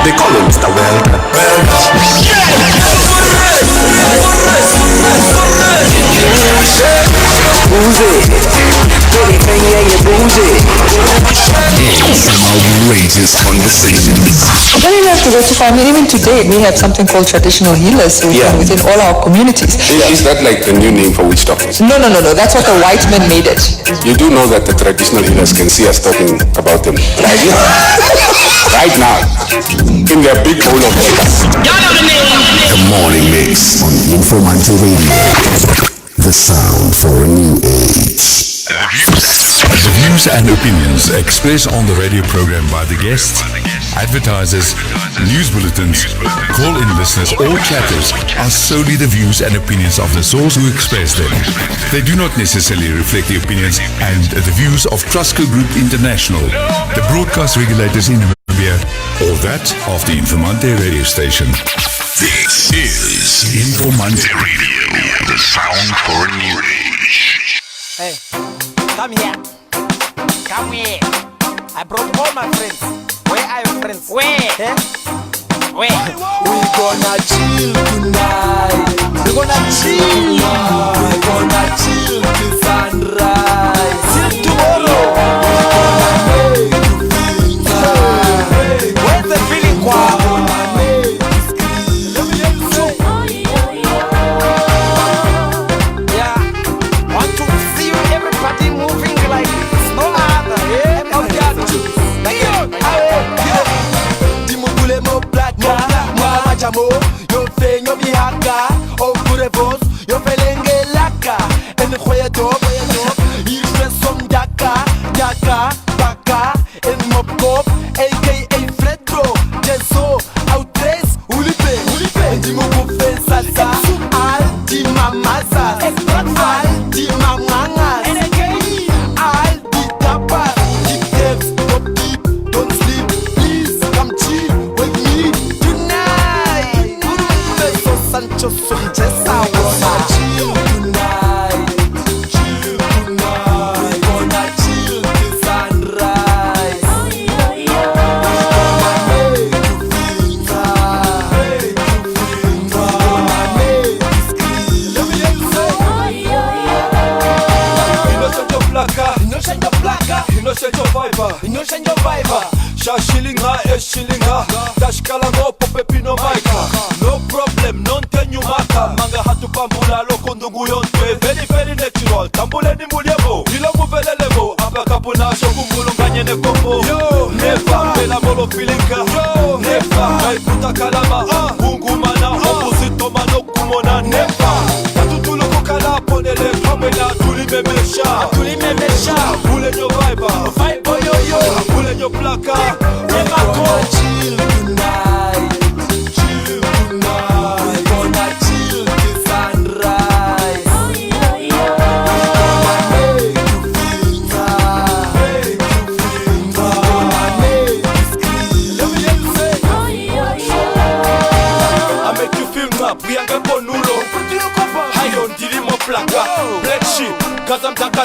They call him Mr. Well Done. Outrageous conversations. I don't even have to go too far. I mean, even today we have something called traditional healers within all our communities. Is that like the new name for witch doctors? No. That's what the white men made it. You do know that the traditional healers can see us talking about them right here, right now, in their big bowl of eggs. The morning mix on Informante Radio. The sound for a new age. The views and opinions expressed on the radio program by the guests, advertisers, news bulletins, call-in listeners or chatters are solely the views and opinions of the source who express them. They do not necessarily reflect the opinions and the views of Trustco Group International, the broadcast regulators in Namibia, or that of the Informante radio station. This is Informante Radio, the sound for a new age. Hey, come here. Come here. I brought all my friends. Where are your friends? Where? Eh? Where? We gonna chill tonight. We gonna chill. We gonna chill till sunrise. Till tomorrow. We gonna make you feel. Where's the feeling, Kwa? Yo feño bihaga, o kurevos, yo felenge laka, en jueto, il fait son daka, baka, en mopkop, aka Fredro, Jeso, Outres, Ulipe, dis mon bouffé salsa, al di mamaza, al di mamanga, al di tapa, di tips, top deep, don't sleep, please come chill with me tonight. Sancho Sunchesa, wanna chill tonight. Chill tonight. We gonna chill till sunrise. We gonna make you feel tight. Make you feel tight. We gonna make you scream. Let me hear you say. Innocent your placa, innocent your placa, innocent your viber, innocent your viber. Shashilinga, eshilinga, dashkala go popepino maika. No problem, non tenyu maka. Manga hatu pambula loko ndungu yontwe. Very natural, tambule ni muliebo. Ilo muvele levo, abakapuna shoku mulunganye ne kombo. Yo, never, bela molo filinka. Yo, never, kaikuta kalama. Ungumana, opposito mano kumona. Never, katutulu kukala ponele. Kamela, tulimemesha. Ule nyo viber, vibe yo. Ule nyo plaka. We gonna chill tonight. Chill tonight. We gonna chill till sunrise. We gonna make you feel tight. Make you feel tight. We gonna make you scream. Let me hear you say. I make you feel map. We ain't got nulo. High on dilimo plaka. Black sheep. Kazam daka.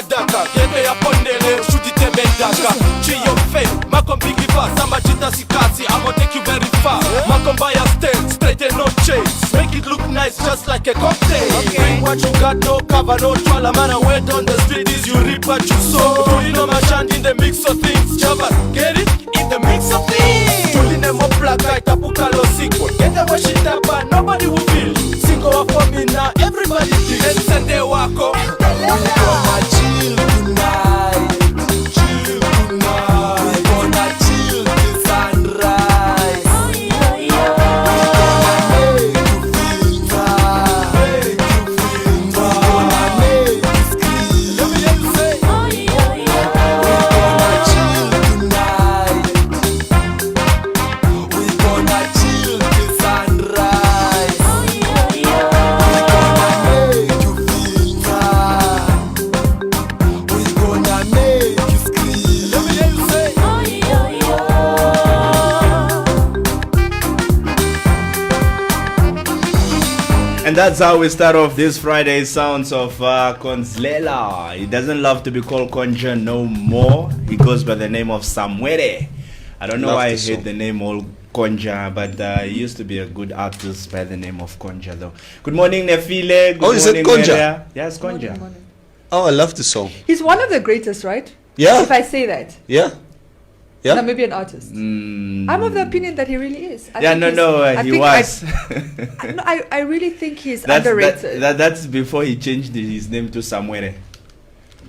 Gete ya pondele. Shoot it daka. Chiyo fe. Makom bigi fa. Samba jita sikasi. I'm gonna take you very far. Makom by a stand. Straight and no chase. Make it look nice just like a cocktail. Bring what you got. No cover. No twala. Man, I went on the street. Is you reap what you sow. Pulling on my shand in the mix of things. Java. Get it? In the mix of things. Pulling them up plaka. Itapuka lo sequel. Get the way she tapa. Nobody will feel. Single up for me now. Everybody thinks. And send their wako. We gonna chill tonight. Chill tonight. We gonna chill till sunrise. We gonna make you feel tight. Make you feel tight. We gonna make you scream. Let me hear you say. We gonna chill tonight. We gonna chill till sunrise. We gonna make you feel tight. We gonna make you scream. Let me hear you say. And that's how we start off this Friday's sounds of Konzlela. He doesn't love to be called Konja no more. He goes by the name of Samwere. I don't know Love why I the hate song. the name old Konja, but he used to be a good artist by the name of Konja, though. Good morning, Nefile. Good Is it morning, Konja? Nerea. Yes, Konja. Oh, I love the song. He's one of the greatest, right? Yeah. If I say that. Yeah. Yeah. Namibian artist. I'm of the opinion that he really is. I Yeah, think no, he's- no, I he think was. I really think he's That's, underrated. that's before he changed his name to Samuere.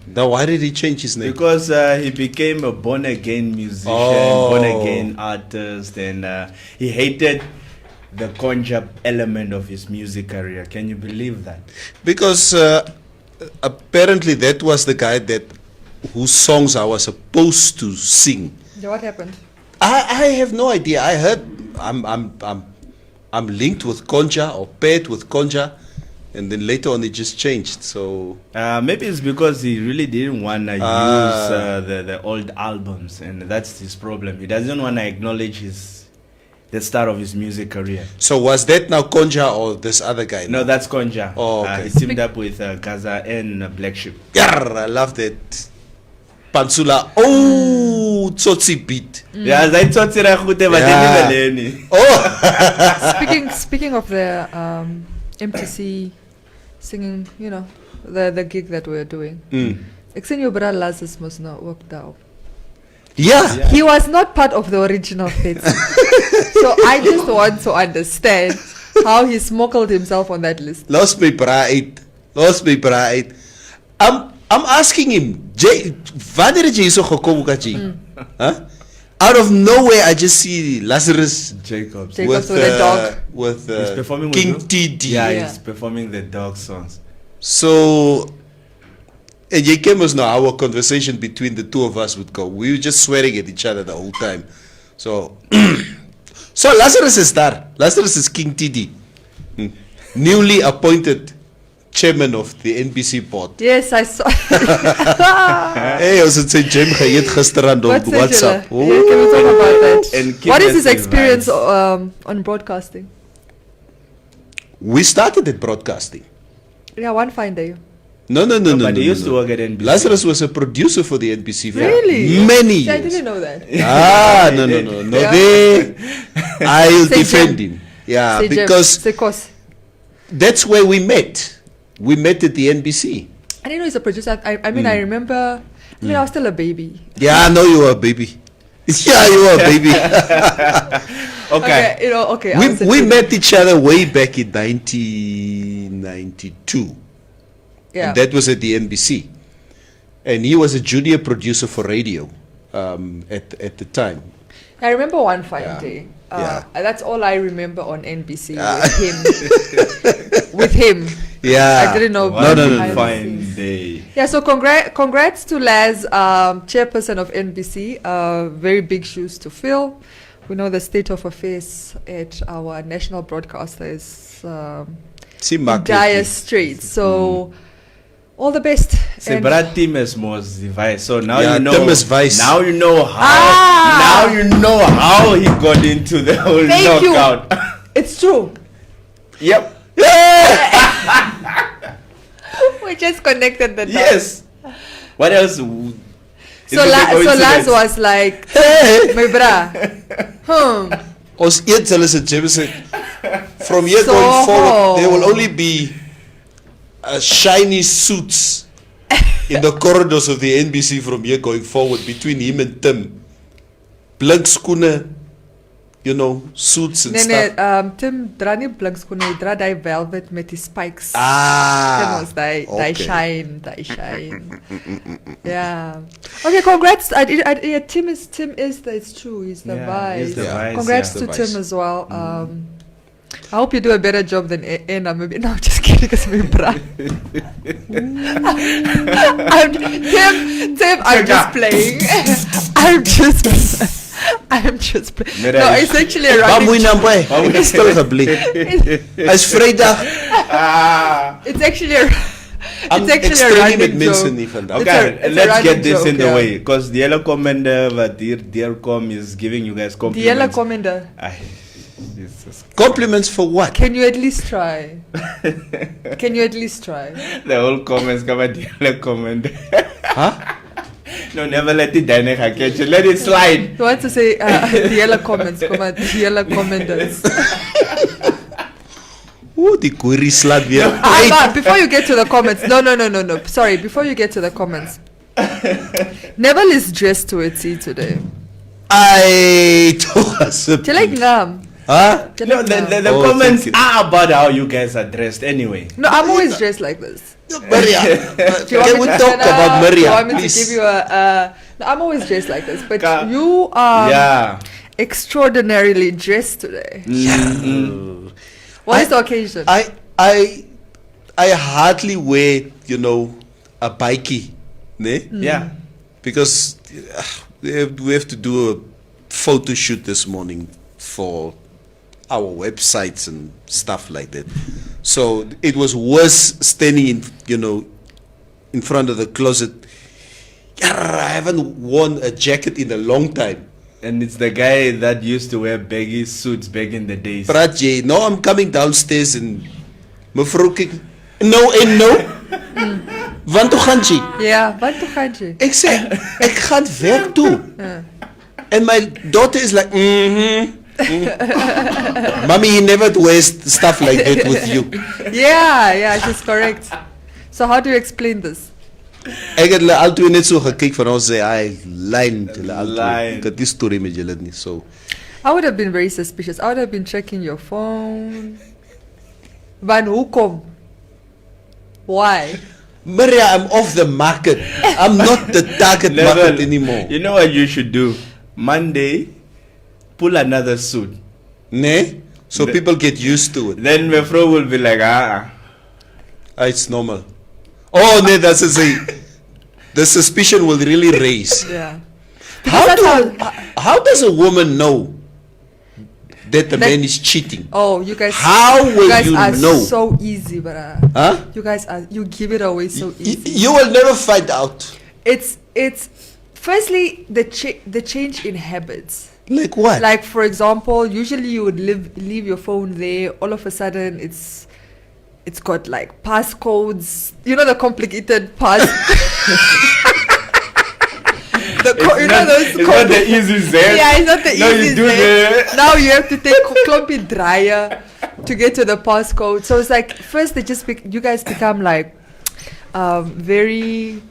Now, why did he change his name? Because he became a born-again musician, Oh. born-again artist, and he hated the Konja element of his music career. Can you believe that? Because apparently that was the guy whose songs I was supposed to sing. Yeah, what happened? I have no idea. I heard I'm linked with Konja or paired with Konja, and then later on it just changed. So Maybe it's because he really didn't want to use the old albums, and that's his problem. He doesn't want to acknowledge the start of his music career. so was that now Konja or this other guy? No, that's Konja. Oh, okay. He teamed up with Gaza and Black Sheep. Yarr, I love that. Pansula. Oh, Tsotsi beat. Yeah, I thought it was Yeah. Lenny. Oh, Speaking of the MTC singing, you know, the gig that we're doing. Exenio Bra Lazarus must not work out. yeah. He was not part of the original fit. So I just want to understand how he smuggled himself on that list. Lost me pride. I'm asking him, wanneer het jy so gekom Kachi? Huh? Out of nowhere I just see Lazarus Jacobs. Jacobs with a dog. with He's performing with King who? TD. Yeah, Yeah. he's performing the dog songs. So and jy ken mos nou how a conversation between the two of us would go. We were just swearing at each other the whole time. So so Lazarus is there. Lazarus is King TD. Newly appointed chairman of the NBC board. Yes, I saw. Hey, ons het sy gym geëet gisterand op What's WhatsApp. Yeah, can we talk about that? And keep What is us his experience advised. on broadcasting? We started at broadcasting. Yeah, one fine day. No. But he used to work at NBC. Lazarus was a producer for the NBC for Really? many See, I years. didn't know that. No. Yeah. There, I'll Say defend Jem. him. Yeah, Say Jem, because say Kos. that's where we met. We met at the NBC. I didn't know he's a producer. I mean, I remember. I mean, I was still a baby. Yeah, I know you were a baby. Yeah, you were a baby. Okay. You know, okay. I was a we kid. met each other way back in 1992. Yeah. And that was at the NBC. And he was a junior producer for radio at the time. I remember one fine Yeah. day. Yeah. That's all I remember on NBC with him. Yeah. I didn't know. One No. fine day. Yeah, so congrats to Laz, chairperson of NBC. Very big shoes to fill. We know the state of affairs at our national broadcaster is See, in Mark, dire straits. So all the best. Say, And- Brad Tim is most vice. So now Yeah, you know. Tim is vice. Now you know how. Ah! Now you know how he got into the whole Thank you. knockout. It's true. Yep. We just connected the dots. Yes. What else? So Laz was like, my bra. Ons eet hulle se gym se from here So going forward hot. there will only be shiny suits in the corridors of the NBC from here going forward between him and Tim. Blink skoene, you know, suits and stuff. Tim dra nie blinkskoene, hy dra die velvet met die spikes. Ah, Tim was die okay. shine. Yeah. Okay, congrats. Yeah, Tim is it's true. He's the vice. He's the vice, Congrats yeah. to The Tim vice. as well. I hope you do a better job than Anna. Maybe no, I'm just kidding. It's me, bra. Tim, I'm just playing. I'm just playing. No, it's actually a Bamoy running. na boy. Ek stil gebly. Is Vrydag. It's actually a. I'm It's actually a extremely running met mense joke. nie vandag. Okay, it's a let's running get this joke, in the yeah. way. Because the yellow commander, Dearcom, is giving you guys The compliments. yellow commander. Ay, Jesus. Compliments for what? Can you at least try? Can you at least try? The whole comments come at the yellow commander. Huh? No, never let it die. Catch it. Let it slide. You want to say the yellow comments? Come on, the yellow commenters. Ooh, die query slat weer. Before you get to the comments, no. Sorry, before you get to the comments, Neville is dressed to a T today. I was Do you like Ngam? Huh? No, the Oh, comments thank you. are about how you guys are dressed anyway. No, I'm always dressed like this. Maria, Do you want can me we to talk stand up? about Do you Maria, want me to please? give you a? No, I'm always dressed like this, but Ka- you are Yeah. extraordinarily dressed today. What is the occasion? I hardly wear, a bikey, ne? Yeah. Because we have to do a photo shoot this morning for our websites and stuff like that. So it was worse standing in front of the closet. I haven't worn a jacket in a long time. And it's the guy that used to wear baggy suits back in the days. Praat, now I'm coming downstairs and mevrou kyk. No and no. Want toe gaan jy? Yeah, wat toe gaan jy? Ek sê ek gaan werk toe. And my daughter is like, Mommy, he never wears stuff like that with you. Yeah, she's correct. So how do you explain this? Ek het hulle altyd net so gekyk van ons sê hy lyn hulle altyd. Lyn. Ek het die storie met julle nie. So I would have been very suspicious. I would have been checking your phone. Van hoekom? Why? Maria, I'm off the market. I'm not the target market anymore. You know what you should do? Monday, pull another suit. Ne? So people get used to it. Then my fro will be like, It's normal. Oh, no, that's a say. The suspicion will really raise. Yeah. How does a woman know that the man is cheating? Oh, you guys. How will you guys you are know? so easy, but Huh? you give it away so easy. You will never find out. It's firstly the change in habits. Like what? Like for example, usually you would leave your phone there. All of a sudden, it's got like passcodes. You know the complicated pass. it's not the easy set. Yeah, it's not the No, easy you do set. Now you have to take clumpy dryer to get to the passcode. So it's like first you guys become like very,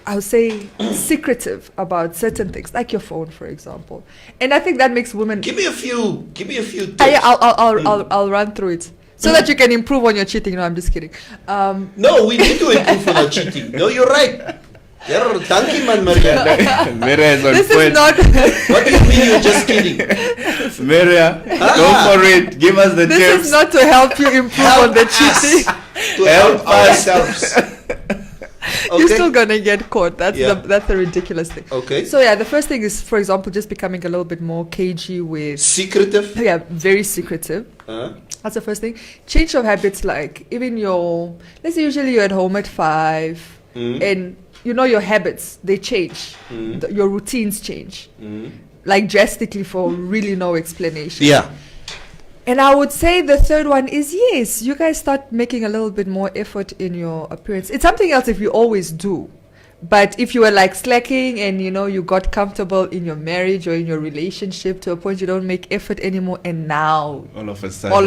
I would say, secretive about certain things, like your phone, for example. And I think that makes women. Give me a few tips. Yeah, I'll run through it so that you can improve on your cheating. No, I'm just kidding. No, we need to improve on our cheating. No, you're right. Thank you, man, Maria. Maria is on This point. is not. What do you mean you're just kidding? Maria, go for it. Give us the This tips. is not to help you improve on the cheating. To help ourselves. You're still gonna get caught. That's Yeah. that's the ridiculous thing. Okay. So yeah, the first thing is, for example, just becoming a little bit more cagey with. Secretive. Yeah, very secretive. That's the first thing. Change of habits, like even let's say usually you're at home at 5, and your habits, they change. Your routines change. Like drastically for really no explanation. Yeah. And I would say the third one is, yes, you guys start making a little bit more effort in your appearance. It's something else if you always do. But if you were like slacking and you got comfortable in your marriage or in your relationship to a point you don't make effort anymore, and now All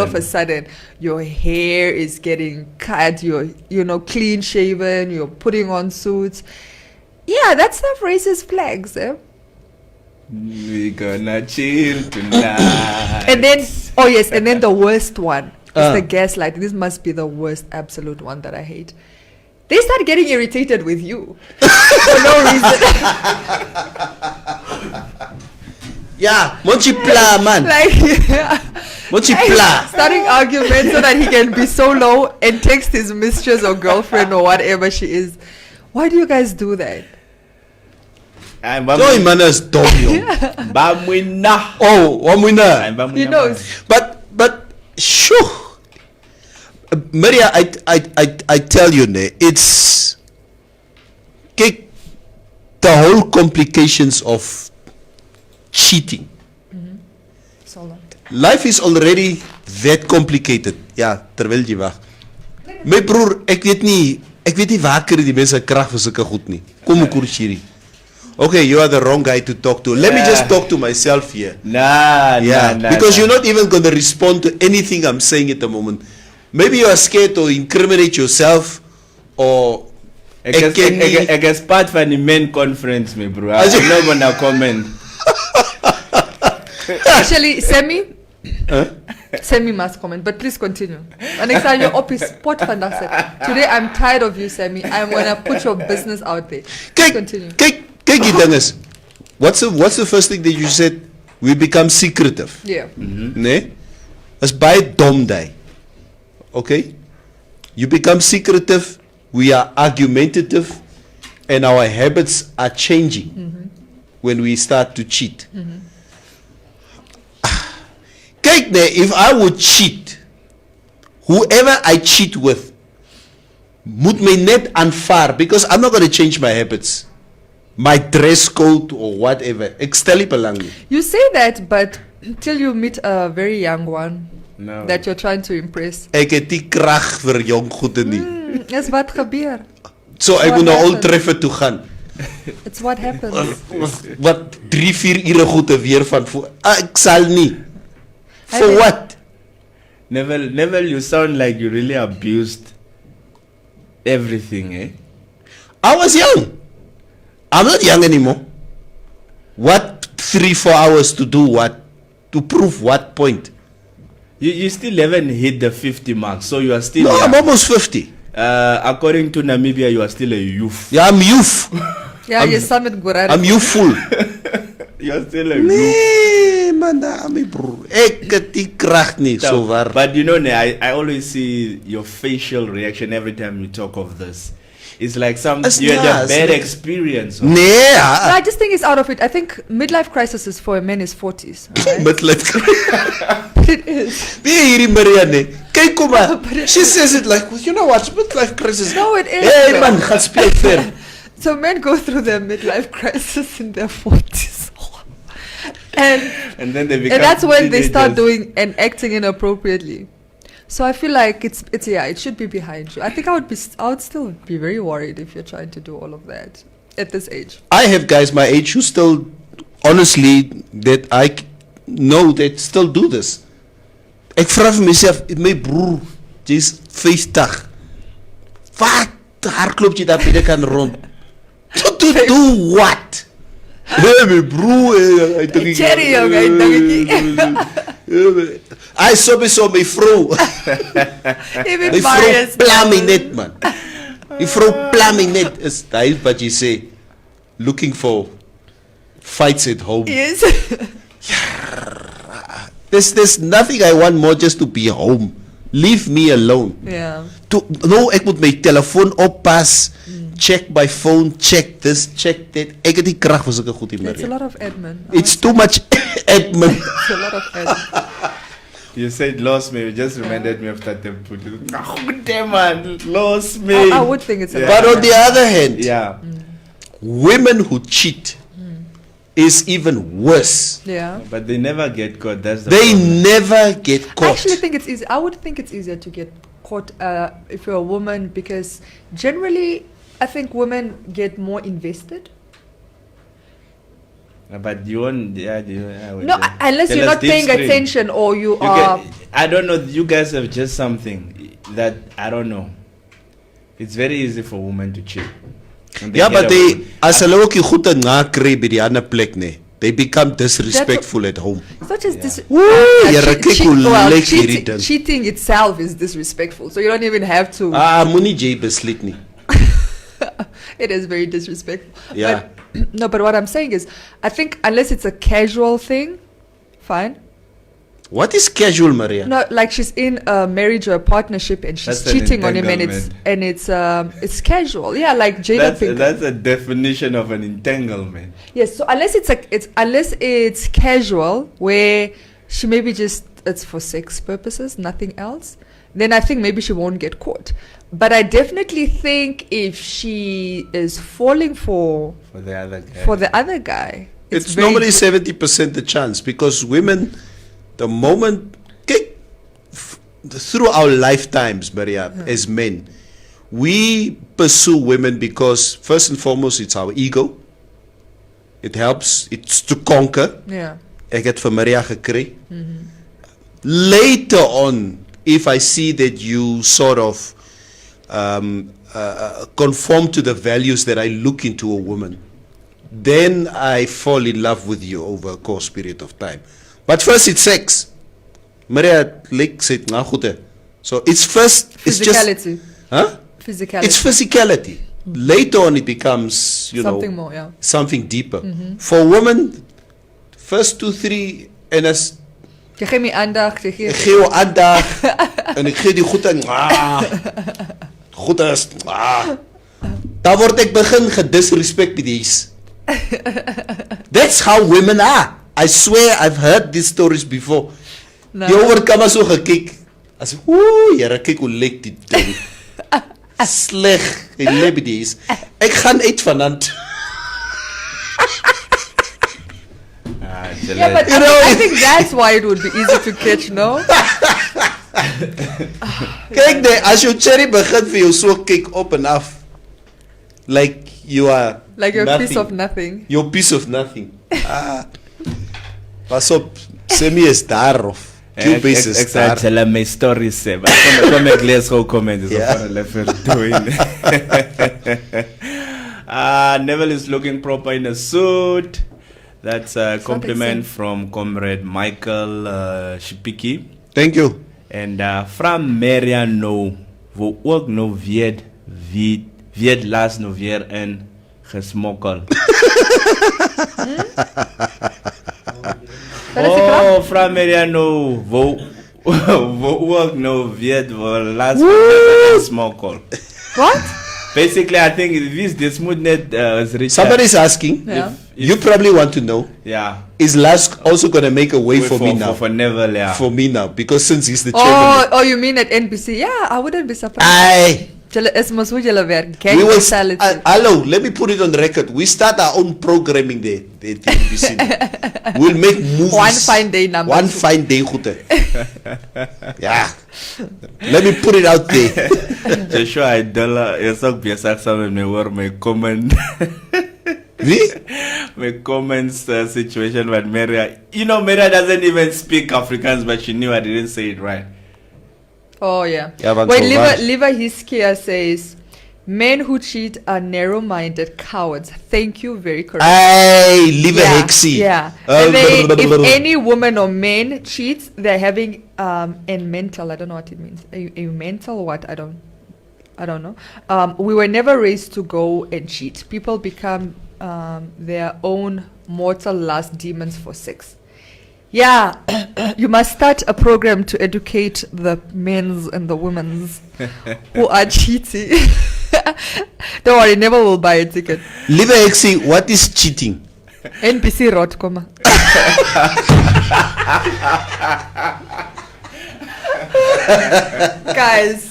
of a sudden, your hair is getting cut, you're clean shaven, you're putting on suits. Yeah, that stuff raises flags, eh? we gonna chill tonight. And then and then the worst one is the gaslight. This must be the worst absolute one that I hate. They start getting irritated with you for no reason. Yeah, Monchipla, man. Monchipla. Starting arguments so that he can be so low and text his mistress or girlfriend or whatever she is. Why do you guys do that? Joy manners domio. Bamwina. Oh, wamwina. He knows. But shoo. Maria, I tell you, it's the whole complications of cheating. So long. Life is already that complicated. Ja, terwyl jy wag. My broer, ek weet nie waar kry die mense krag vir sulke goed nie. Kom ek koers hierdie. Okay, you are the wrong guy to talk to. Let me just talk to myself here. Nah, Because you're not even going to respond to anything I'm saying at the moment. Maybe you are scared to incriminate yourself or... I guess part from the main conference, me bro. I'm not gonna comment. Actually, Semi must comment, but please continue. Anexa, your office spot fantastic. Today I'm tired of you, Semi. I'm gonna put your business out there. Please continue. What's the first thing that you said? We become secretive. Yeah. Nee? As by dom die. Okay? You become secretive, we are argumentative, and our habits are changing when we start to cheat. Kijk nee, if I would cheat, whoever I cheat with, moet my net aanvaar, because I'm not going to change my habits. My dress code or whatever. Ek stel nie belang nie. You say that, but till you meet a very young one that you're trying to impress. Ek het die krag vir jong goede nie. Is wat gebeur. So ek moet na Old Trafford toe gaan. It's what happens. Wat 3-4 ure goede weer van voor. Ek sal nie. For what? Neville, you sound like you really abused everything, eh? I was young. I'm not young anymore. What 3-4 hours to do what? To prove what point? You still haven't hit the 50 mark, so you are still No, young. I'm almost 50. According to Namibia, you are still a youth. Yeah, I'm youth. Yeah, you summit Gurari. I'm youthful. You are still a youth. Nee, man, bro. Ek het die krag nie, so waar. But you know, I always see your facial reaction every time you talk of this. It's like you had a bad experience. Nee, No, I just think it's out of it. I think midlife crisis is for a man is 40s. Right? midlife crisis. It is. Wie hierdie Marianne? Kyk kom maar. She says it like, you know what? Midlife crisis. No, it is. Hey man, gaan speel ver. So men go through their midlife crisis in their 40s. and then they become and that's when they start teenagers. doing and acting inappropriately. So I feel like it's it should be behind you. I think I would still be very worried if you're trying to do all of that at this age. I have guys my age who still, honestly, that I know that still do this. Ek vra vir myself, my broer, jy's 50. Wat hardloop jy daar binne rond? To do what? Hey, my broer, I think Cherry, I saw my vrou. Even My vrou Marius. pla my net, man. Die vrou pla my net. Is hy wat jy sê, looking for fights at home. Yes. There's nothing I want more just to be home. Leave me alone. Yeah. Ek moet my telefoon oppas, check my phone, check this, check that. Ek het die krag vir sulke goed hier, It's a Maria. lot of admin. It's too much admin. It's a lot of admin. You said lost me. You just reminded me of that. Damn man, lost me. I would think it's a lot. But on the other hand, Yeah. women who cheat is even worse. Yeah. But they never get caught. That's the They problem. never get I caught. actually think it's easy. I would think it's easier to get caught if you're a woman because generally I think women get more invested. But you won't. Yeah, No, unless Tell you're us not paying deep string. attention or you You are. I don't know. You guys have just something that I don't know. It's very easy for women to cheat. And Ja, get but away they with it. as hulle ook die goede nakry by die ander plek nee. They become disrespectful at home. It's not just this. Jere, kyk hoe lyk hierdie ding. Cheating itself is disrespectful, so you don't even have to. Moenie jy besluit nie. It is very disrespectful. Yeah. But, no, but what I'm saying is, I think unless it's a casual thing, fine. What is casual, Maria? No, like she's in a marriage or a partnership and she's That's an cheating on him, and it's casual. Yeah, like Jada Pinkett. That's a definition of an entanglement. Yes, so unless it's casual where she maybe just it's for sex purposes, nothing else, then I think maybe she won't get caught. But I definitely think if she is falling for The other guy. It's very normally good. 70% the chance because women, the moment, through our lifetimes, Maria, as men, we pursue women because first and foremost it's our ego. It helps. It's to conquer. Yeah. Ek het vir Maria gekry. Later on, if I see that you sort of conform to the values that I look into a woman, then I fall in love with you over a course period of time. But first it's sex. Maria like said, "Na goed hè." So it's first, it's just, Physicality. huh? Physicality. It's physicality. Later on it becomes, you Something know, more, yeah. something deeper. For women, first 2, 3, en as Je geeft me aandacht. Je ek geeft... gee jou aandag en ek gee die goed en goed is dan word ek begin gedisrespect by these. That's how women are. I swear I've heard these stories before. No. Jy word kamma so gekyk as oeh, jare kyk hoe lek die ding. Sleg, hy lê by these. Ek gaan uit vanaand. Yeah, but You know, I think that's why it would be easy to catch, no? Kyk nee, as jou cherry begin vir jou so kyk op en af, like you are Like you're a piece nothing. of nothing. You're a piece of nothing. Pas op, Semi is daar of Cubase is Ek sal daar. tell my stories sê, maar kom ek lees gou comment is Ja. of lekker doen. Neville is looking proper in a suit. That's a compliment from Comrade Michael Shipiki. Thank you. And from Mariano, we ook nog weet laatst nog weer in gesmokkel. Oh, from Mariano, we ook nog weet laatst nog weer in gesmokkel. What? Basically, I think this mood net is Richard. Somebody's asking. Yeah. You probably want to know. Yeah. Is Lask also going to make a way for me now? For Neville, yeah. For me now, because since he's the chairman. Oh, you mean at NBC? Yeah, I wouldn't be surprised. Aye. Julle is mos hoe julle werk. We Gang will. mentality. Hello, let me put it on record. We start our own programming there. The NBC. We'll make movies. One fine day numbers. One fine day, goede. Yeah. Let me put it out there. Joshua Idella is ook bezig samen met me mijn comment. Wie? My comments situation with Maria. You know, Maria doesn't even speak Afrikaans, but she knew I didn't say it right. Oh yeah. Ja, want Wait, zo waar. Liva Hiskia says, men who cheat are narrow-minded cowards. Thank you, very correct. Aye, lieve Yeah, heksie. yeah. And if any woman or man cheats, they're having and mental. I don't know what it means. A mental what? I don't know. We were never raised to go and cheat. People become their own mortal lust demons for sex. Yeah, you must start a program to educate the men's and the women's who are cheating. Don't worry, never will buy a ticket. Lieve heksie, what is cheating? NPC rot, komma. Guys.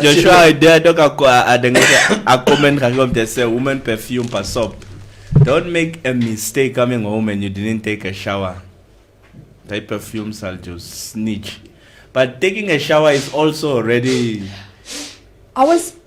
Joshua Idella donc a comment quand they say woman perfume pas soap. Don't make a mistake coming home and you didn't take a shower. That perfumes will just snitch. But taking a shower is also already. I was.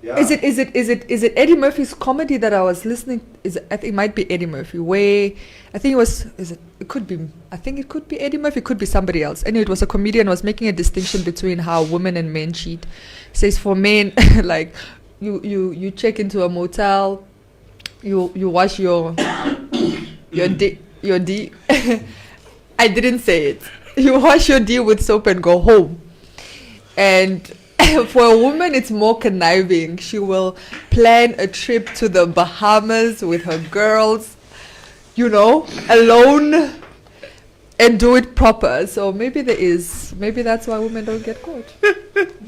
Is it Eddie Murphy's comedy that I was listening? I think it might be Eddie Murphy. Where I think it was. It could be. I think it could be Eddie Murphy. It could be somebody else. Anyway, it was a comedian was making a distinction between how women and men cheat. Says for men, like you check into a motel, you wash your D. I didn't say it. You wash your D with soap and go home. And for a woman, it's more conniving. She will plan a trip to the Bahamas with her girls, alone, and do it proper. So maybe that's why women don't get caught.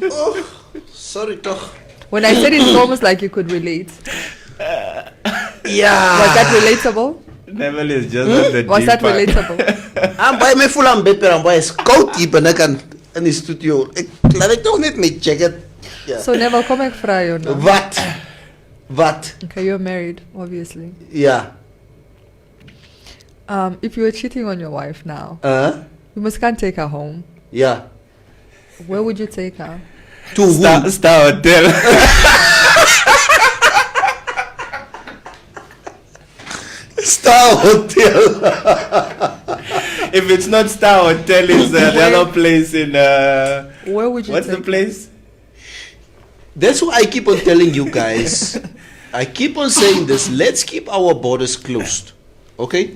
Oh, sorry toch. When I said it's almost like you could relate. Yeah. Was that relatable? Neville is just at the Was deep that part. relatable? I'm by me full on better and boy is koud hier binnenkant in die studio. Laat ek toch net my jacket. Ja. So Neville, kom ek vra jou nou. Wat? Okay, you're married, obviously. Ja. If you were cheating on your wife now, you can't take her home. Ja. Where would you take her? To who? Star Hotel. Star Hotel. If it's not Star Hotel, it's the other place in. Where would you What's the take place? That's why I keep on telling you guys. I keep on saying this. Let's keep our borders closed. Okay?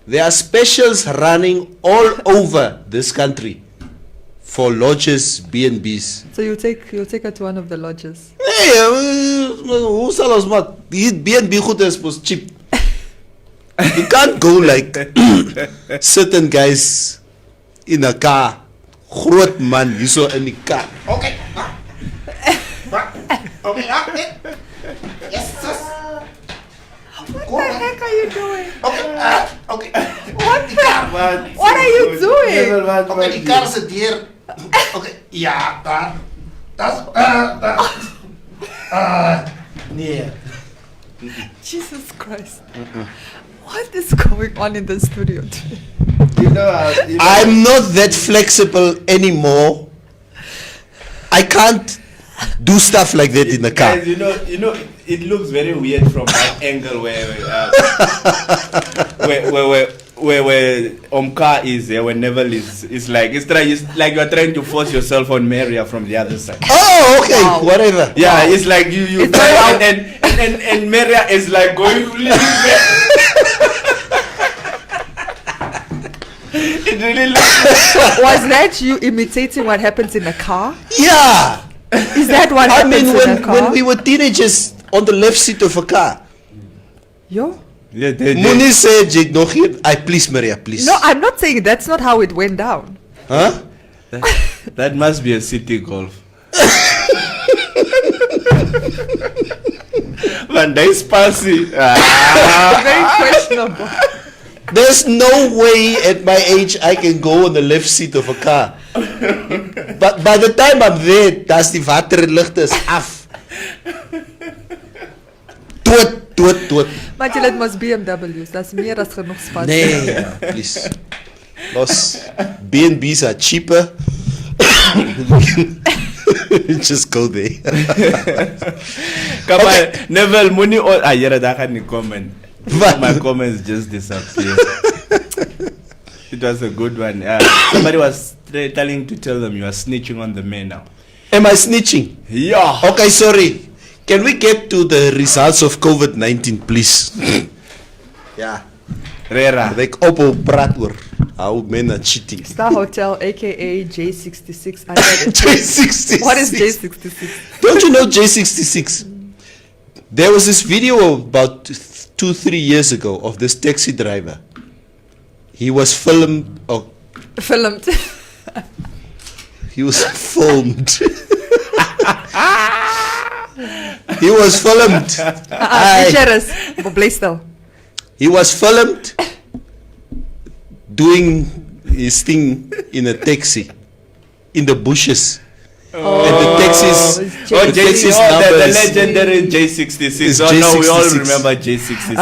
There are specials running all over this country for lodges, B&Bs. So you'll take her to one of the lodges. Hey, who sell us what? B&B hotels was cheap. You can't go like certain guys in a car. Groot man, you saw in the car. Okay. Okay. Yes, sis. What the heck are you doing? Okay. What are you doing? Okay, die kar zit hier. Okay, ja, daar. Nee. Jesus Christ. What is going on in the studio today? I'm not that flexible anymore. I can't do stuff like that in the car. Guys, you know, it looks very weird from that angle where Omka is there, where Neville is. It's like you're trying to force yourself on Maria from the other side. Oh, okay, Wow. whatever. Yeah, it's like you It's try like- and Maria is like going. It really looks. Was that you imitating what happens in a car? Yeah. Is that what I happens mean, in a car? when we were teenagers on the left seat of a car, Yo? Yeah, Muni said, "Jake, no, here, I please, Maria, please." No, I'm not saying that's not how it went down. Huh? that must be a city golf. Man, that's passy. Very questionable. There's no way at my age I can go on the left seat of a car. But by the time I'm there, that's the waterligte is af. Dood. Maar it must BMW's. That's meer as genoeg space. Nee, please. Los B&B's are cheaper. Just go there. Come on, Neville, money all. Yeah, that had any comment. What? My comments just disappeared. It was a good one. Somebody was tell them you are snitching on the men now. Am I snitching? Yeah. Okay, sorry. Can we get to the results of COVID-19, please? Yeah. Rera. Like Oppo praat oor how men are cheating. Star Hotel, aka J66. I heard it. J66. What is J66? Don't you know J66? There was this video about 2-3 years ago of this taxi driver. He was filmed. Oh, Filmed. he was filmed. He was filmed. Aye. Pictures. Play still. He was filmed doing his thing in a taxi in the bushes. And the taxis. Oh, the taxis the numbers. legendary J66. It's Oh no, we all J66. remember J66.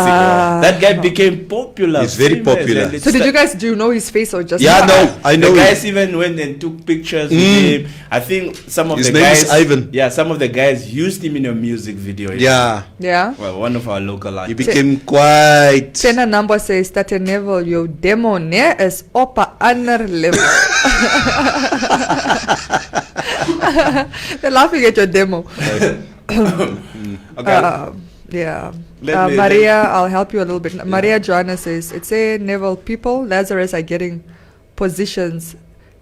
That guy became popular. He's very famous, popular. and it's So like- do you know his face or just? Yeah, no, I know the him. guys even went and took pictures with him. I think some of His the name guys. is Ivan. Yeah, some of the guys used him in a music video. Yeah, Yeah. Well, one of our local he artists. became quite. Tena number says that a level your demo ne is op a ander level. They're laughing at your demo. Okay. Yeah. Let me- Maria, I'll help you a little bit. Maria Joanna says, it's a Neville people, Lazarus are getting positions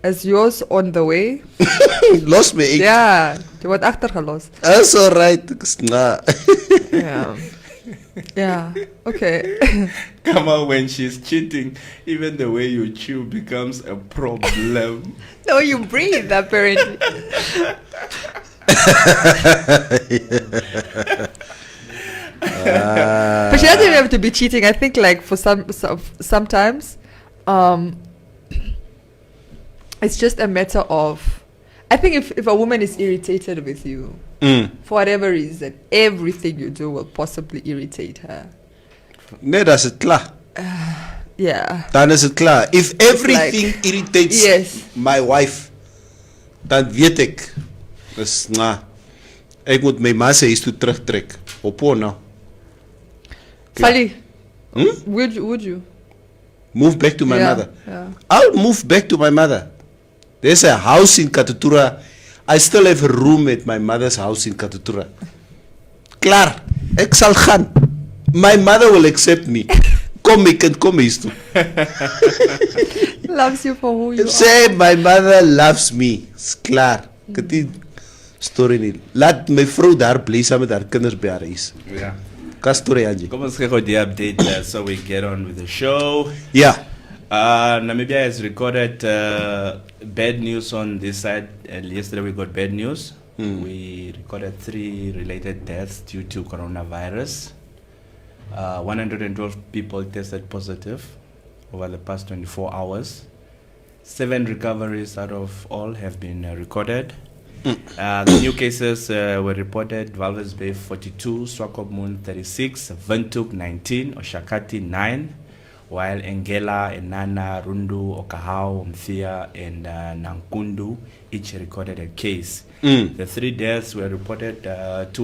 as yours on the way. Lost me. Ja, die wordt achtergelost. That's alright. Nah. Ja. Yeah, okay. Come on, when she's cheating, even the way you chew becomes a problem. No, you breathe, apparently. But she doesn't even have to be cheating. I think, like, for sometimes, it's just a matter of, I think if a woman is irritated with you, for whatever reason, everything you do will possibly irritate her. Nee, dat is het klaar. Yeah. Dan is het klaar. If everything irritates Yes. my wife, dan weet ek. Dus, nah. Ek moet my ma se huis toe terugtrek. Op nou. Sally, Would you? Move back to my Yeah, mother. yeah. I'll move back to my mother. There's a house in Katutura. I still have a room at my mother's house in Katutura. Klaar. Ek sal gaan. My mother will accept me. Kom ek en kom eens toe. Loves you for who you are. Say my mother loves me. It's klaar. Ek het die story nie. Laat my vrou daar bly saam met haar kinders by haar huis. Yeah. Ka story Angie. Come on, let's get the update so we get on with the show. Yeah. Namibia has recorded bad news on this side. Yesterday we got bad news. We recorded 3 related deaths due to coronavirus. 112 people tested positive over the past 24 hours. 7 recoveries out of all have been recorded. The new cases were reported: Walvis Bay 42, Swakopmund 36, Windhoek 19, Oshakati 9, while Engela, Enana, Rundu, Okahau, Mthia, and Nankundu each recorded a case. The 3 deaths were reported, 2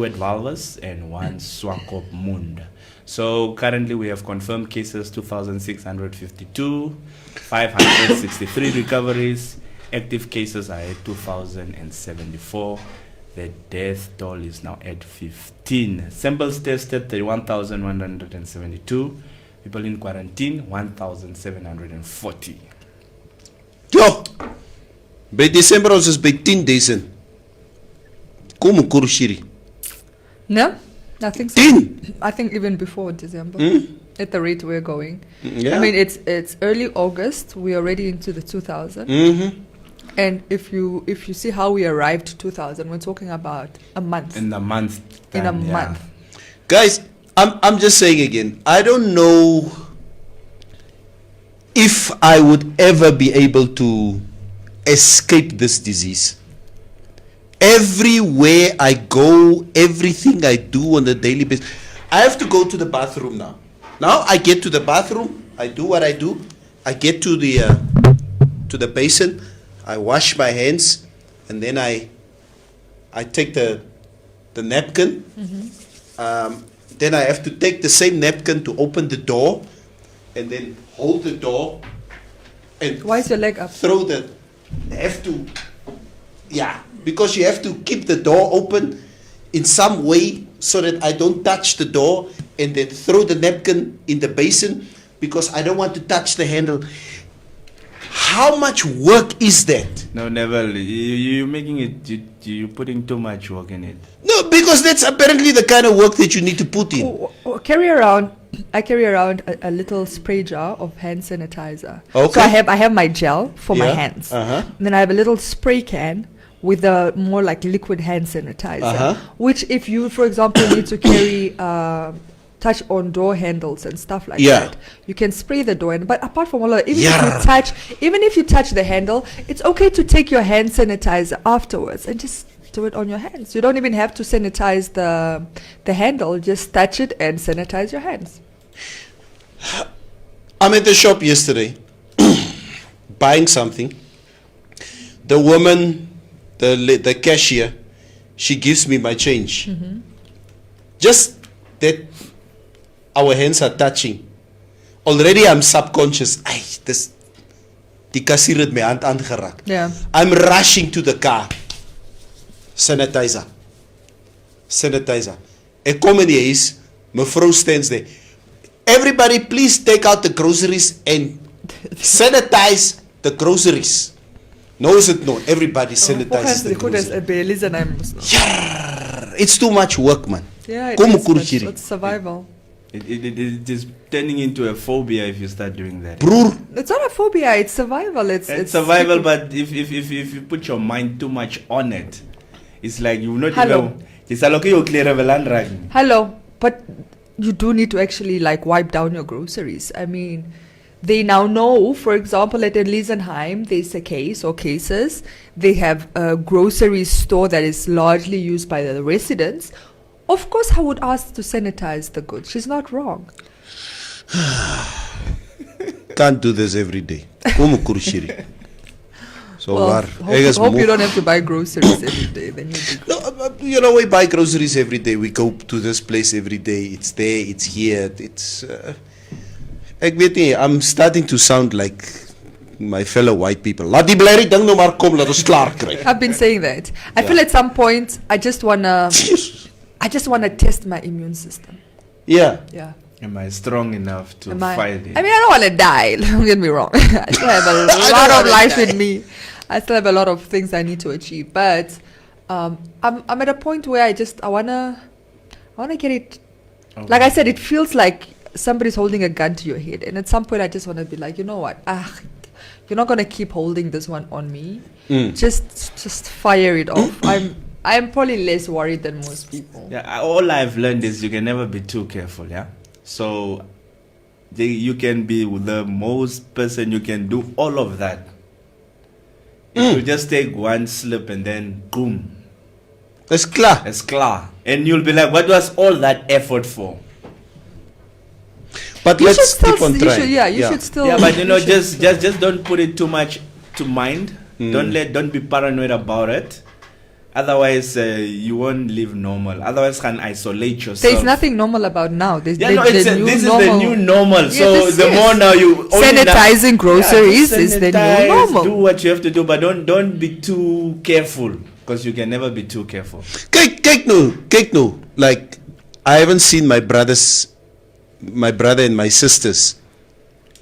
at Walvis and 1 Swakopmund. So currently we have confirmed cases 2,652, 563 recoveries. Active cases are at 2,074. The death toll is now at 15. Samples tested 31,172. People in quarantine 1,740. Yo. By December ons is by 10,000. Kom Kurushiri. No, I think so. 10. I think even before December, at the rate we're going. Yeah. I mean, it's early August. We're already into the 2000. And if you see how we arrived to 2000, we're talking about a month. In a month. In a time, yeah. month. Guys, I'm just saying again, I don't know if I would ever be able to escape this disease. Everywhere I go, everything I do on a daily basis, I have to go to the bathroom now. Now I get to the bathroom, I do what I do, I get to the basin, I wash my hands, and then I take the napkin. Then I have to take the same napkin to open the door, and then hold the door, and Why is your leg up? throw the. Have to, yeah, because you have to keep the door open in some way so that I don't touch the door, and then throw the napkin in the basin because I don't want to touch the handle. How much work is that? No, never. You're making it. You're putting too much work in it. No, because that's apparently the kind of work that you need to put in. I carry around a little spray jar of hand sanitizer. Okay. So I have my gel for my Yeah. hands. Uh-huh. And then I have a little spray can with a more like liquid hand sanitizer. Uh-huh. Which if you, for example, need to carry touch on door handles and stuff like Yeah. that, you can spray the door. But apart from all of that, Yeah. even if you touch the handle, it's okay to take your hand sanitizer afterwards and just do it on your hands. You don't even have to sanitize the handle. Just touch it and sanitize your hands. I'm at the shop yesterday buying something. The woman, the cashier, she gives me my change. Just that our hands are touching. Already I'm subconscious. Die kassier het my hand aangeraak. Yeah. I'm rushing to the car. Sanitizer. Ek kom in die huis, mevrou stands there. Everybody please take out the groceries and sanitize the groceries. No is it no, everybody sanitizes the groceries. It's too much work, man. Yeah, it Kom is, but Kurushiri. it's survival. It is turning into a phobia if you start doing that. Broer, It's not a phobia, it's survival. It's survival, but if you put your mind too much on it, it's like you not Hello. even. It's like you clear a land. Hello, but you do need to actually like wipe down your groceries. I mean, they now know, for example, at Elisenheim, there's a case or cases. They have a grocery store that is largely used by the residents. Of course, I would ask to sanitize the goods. She's not wrong. can't do this every day. Kom Kurushiri. So Well, waar. hope you don't have to buy groceries every day. Then you'll be No, you know, we buy groceries every day. We go to this place every day. It's there, it's here. It's Ek weet nie, I'm starting to sound like my fellow white people. Laat die blerrie ding nou maar kom, laat ons klaar kry. I've been saying that. I feel at some point I just wanna test my immune system. Yeah. Yeah. Am I strong enough to I fight it? mean, I don't want to die. Don't get me wrong. I still have a lot of life in me. I still have a lot of things I need to achieve. But I'm at a point where I wanna get it. Okay. Like I said, it feels like somebody's holding a gun to your head, and at some point I just want to be like, you know what? You're not gonna keep holding this one on me. Just fire it off. I'm probably less worried than most people. Yeah, all I've learned is you can never be too careful, yeah? So you can be the most person, you can do all of that. If you just take one slip and then boom. It's clear. It's clear. And you'll be like, what was all that effort for? But You should let's still keep on trying. you should still. Yeah, but you should just don't put it too much to mind. Don't be paranoid about it. Otherwise, you won't live normal. Otherwise, can isolate yourself. There's nothing normal about now. There's Yeah, no, this is the new normal. Yeah, So this the is. more now you Sanitizing groceries just is the new sanitize, normal. Do what you have to do, but don't be too careful, because you can never be too careful. Kyk nou. Like, I haven't seen my brother and my sisters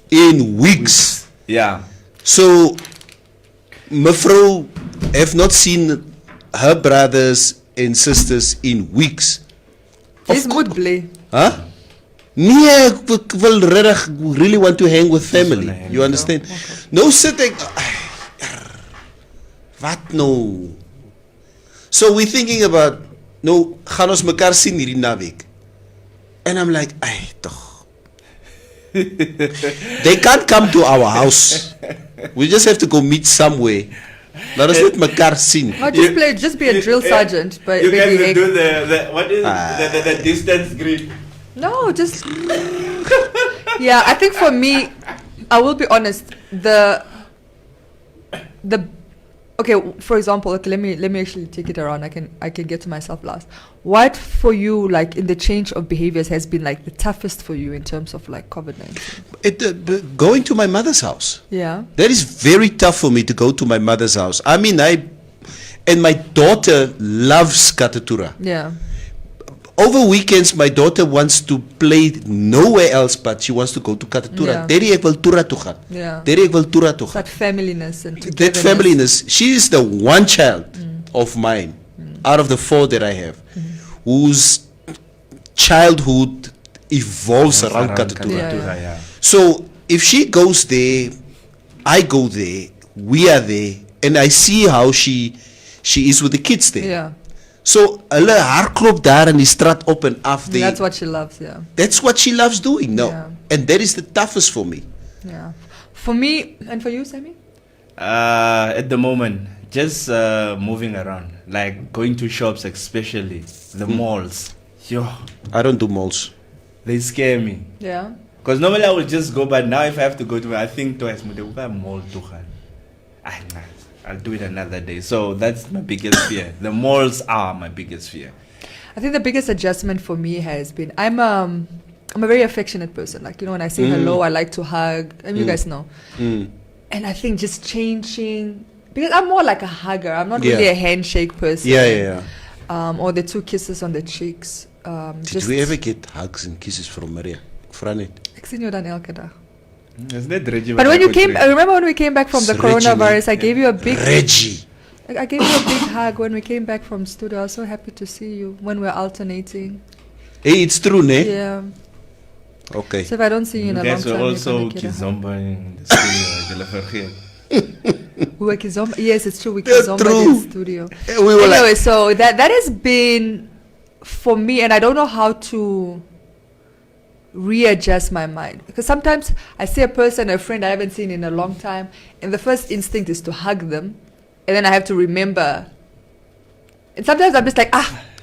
in weeks. Yeah. So, mevrou have not seen her brothers and sisters in weeks. Dis moet bly. Huh? Nee, ek wil really want to hang with family. You understand? No sit ek wat nou? So we're thinking about nou gaan ons mekaar sien hierdie naweek. And I'm like, ay tog. They can't come to our house. We just have to go meet somewhere. Laat ons net mekaar sien. No, just be a drill sergeant. But You guys maybe will do the what is the distance grid? no, just yeah. I think for me, I will be honest. The okay. For example, okay, let me actually take it around. I can get to myself last. What for you, like in the change of behaviors, has been like the toughest for you in terms of like COVID-19? Going to my mother's house. Yeah. That is very tough for me to go to my mother's house. I mean, and my daughter loves Katatura. Yeah. Over weekends, my daughter wants to play nowhere else, but she wants to go to Katatura. Yeah. Daddy, ek wil Tura toe gaan. Yeah. Daddy, ek wil Tura toe gaan. That familyness and That togetherness. familyness. She is the one child of mine, out of the 4 that I have, whose childhood evolves around Katatura. Yeah. So if she goes there, I go there, we are there, and I see how she is with the kids there. Yeah. So hulle hardloop daar in die straat op en af there. That's what she loves. Yeah. That's what she loves doing. No. Yeah. And that is the toughest for me. Yeah. For me and for you, Sammy? At the moment, just moving around, like going to shops, especially the malls. Yo, I don't do malls. they scare me. Yeah. Because normally I would just go, but now if I have to go to, I think twice. Mall to gaan. I'll do it another day. So that's my biggest fear. The malls are my biggest fear. I think the biggest adjustment for me has been I'm a very affectionate person. Like, you know, when I say hello, I like to hug. I mean, you guys know. And I think just changing, because I'm more like a hugger. I'm not really a handshake person. Yeah. Or the 2 kisses on the cheeks. Did we ever get hugs and kisses from Maria? Vra net. Ek sien jou dan elke dag. Isn't it Reggie? But when you came, I remember when we came back from the It's Reggie, coronavirus, I gave you a big Reggie. I gave you a big hug when we came back from studio. I was so happy to see you when we're alternating. Hey, it's true, ne? Yeah. Okay. So if I don't see you in a long guys time, were you're also gonna get a hug. Kizomba in the studio. Julle vergeet. We were Kizomba. Yes, it's true. We Yeah, Kizomba true. in the studio. We were Anyway, like, so that has been for me, and I don't know how to readjust my mind, because sometimes I see a person, a friend I haven't seen in a long time, and the first instinct is to hug them, and then I have to remember. And sometimes I'm just like,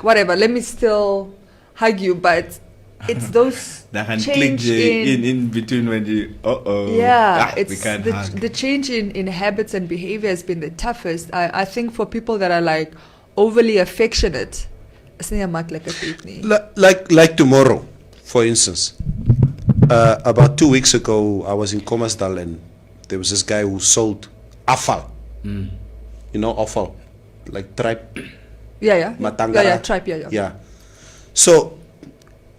whatever, let me still hug you, but it's those That can change click in between when you yeah, we it's can't hug. the change in habits and behavior has been the toughest. I think for people that are like overly affectionate, it's not a makkelijke feat nie. like tomorrow, for instance. About 2 weeks ago, I was in Kommersdal and there was this guy who sold afal. You know afal, like tribe. Yeah. Matangara. Yeah, tribe, yeah. Ja. So,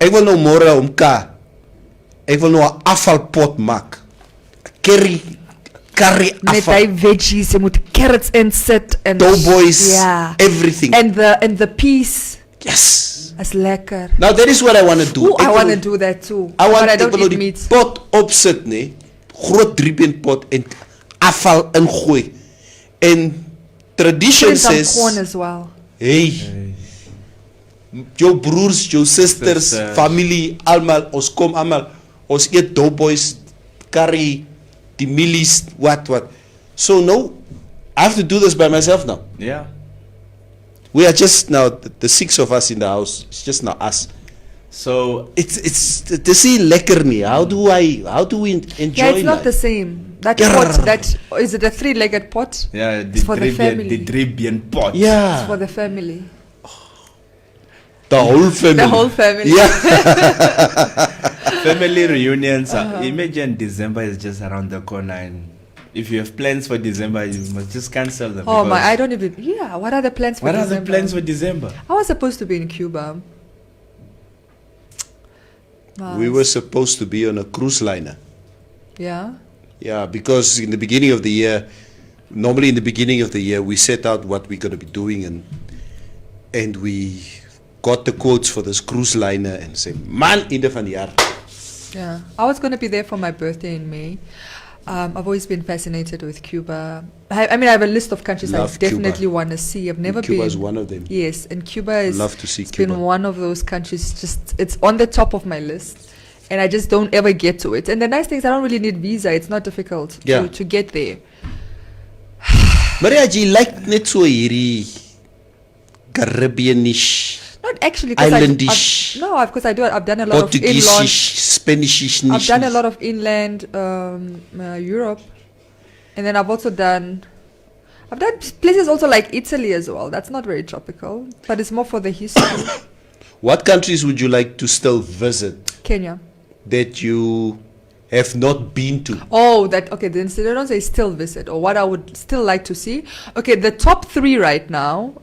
ek wil nou môre om ka. Ek wil nou 'n afvalpot maak. Curry Met afval. die veggies, jy moet carrots insit and Doughboys, yeah. everything. And the peas. Yes. That's lekker. Now that is what I want to do. Ooh, I want to do that too. I want but I don't ek wil eat die meat. pot opsit, nee. Groot 3-been pot en afval ingooi. En tradition Put in some says, corn as well. hey, jou broers, jou sisters, familie, almal, ons kom almal, ons eet doughboys, curry, die millies, what. So no, I have to do this by myself now. Yeah. We are just now, the 6 of us in the house, it's just now us. So It's to see lekker nie. How do we enjoy Yeah, it's not life? the same. That Grrr. pot, is it a 3-legged pot? yeah, It's for the family. the Dribian pot. It's Yeah, for the family. the whole family. The whole family. Yeah. Family reunions. Imagine December is just around the corner, and if you have plans for December, you must just cancel them. Oh my, because I don't even. Yeah, what are the plans for What are December? the plans for December? I was supposed to be in Cuba. We were supposed to be on a cruise liner. Yeah. Yeah, because in the beginning of the year, normally in the beginning of the year, we set out what we're going to be doing, and we got the quotes for this cruise liner and say, man, einde van die jaar. Yeah. I was going to be there for my birthday in May. I've always been fascinated with Cuba. I mean, I have a list of countries Love I definitely Cuba. want to see. I've never Cuba been. is one of them. Yes, and Cuba is. Love to see it's Cuba. been one of those countries. Just it's on the top of my list, and I just don't ever get to it. And the nice thing is, I don't really need visa. It's not difficult Yeah. to get there. Maria, jy like net so hierdie Caribbeanish, Not actually. Islandish, Because I've done a lot of inland. Portuguese, Spanishish. I've done a lot of inland Europe, and then I've done places also like Italy as well. That's not very tropical, but it's more for the history. What countries would you like to still visit Kenya. that you have not been to? Oh, okay. Then so they don't say still visit or what I would still like to see. Okay, the top 3 right now,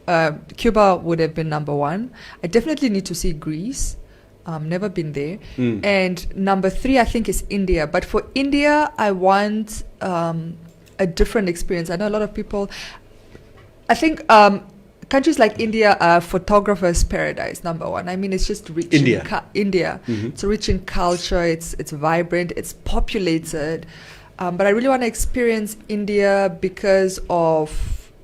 Cuba would have been number 1. I definitely need to see Greece. Never been there. And number 3, I think, is India. But for India, I want a different experience. I know a lot of people. I think countries like India are photographers' paradise. Number 1. I mean, it's just rich. India. India. It's rich in culture. It's vibrant. It's populated. But I really want to experience India because of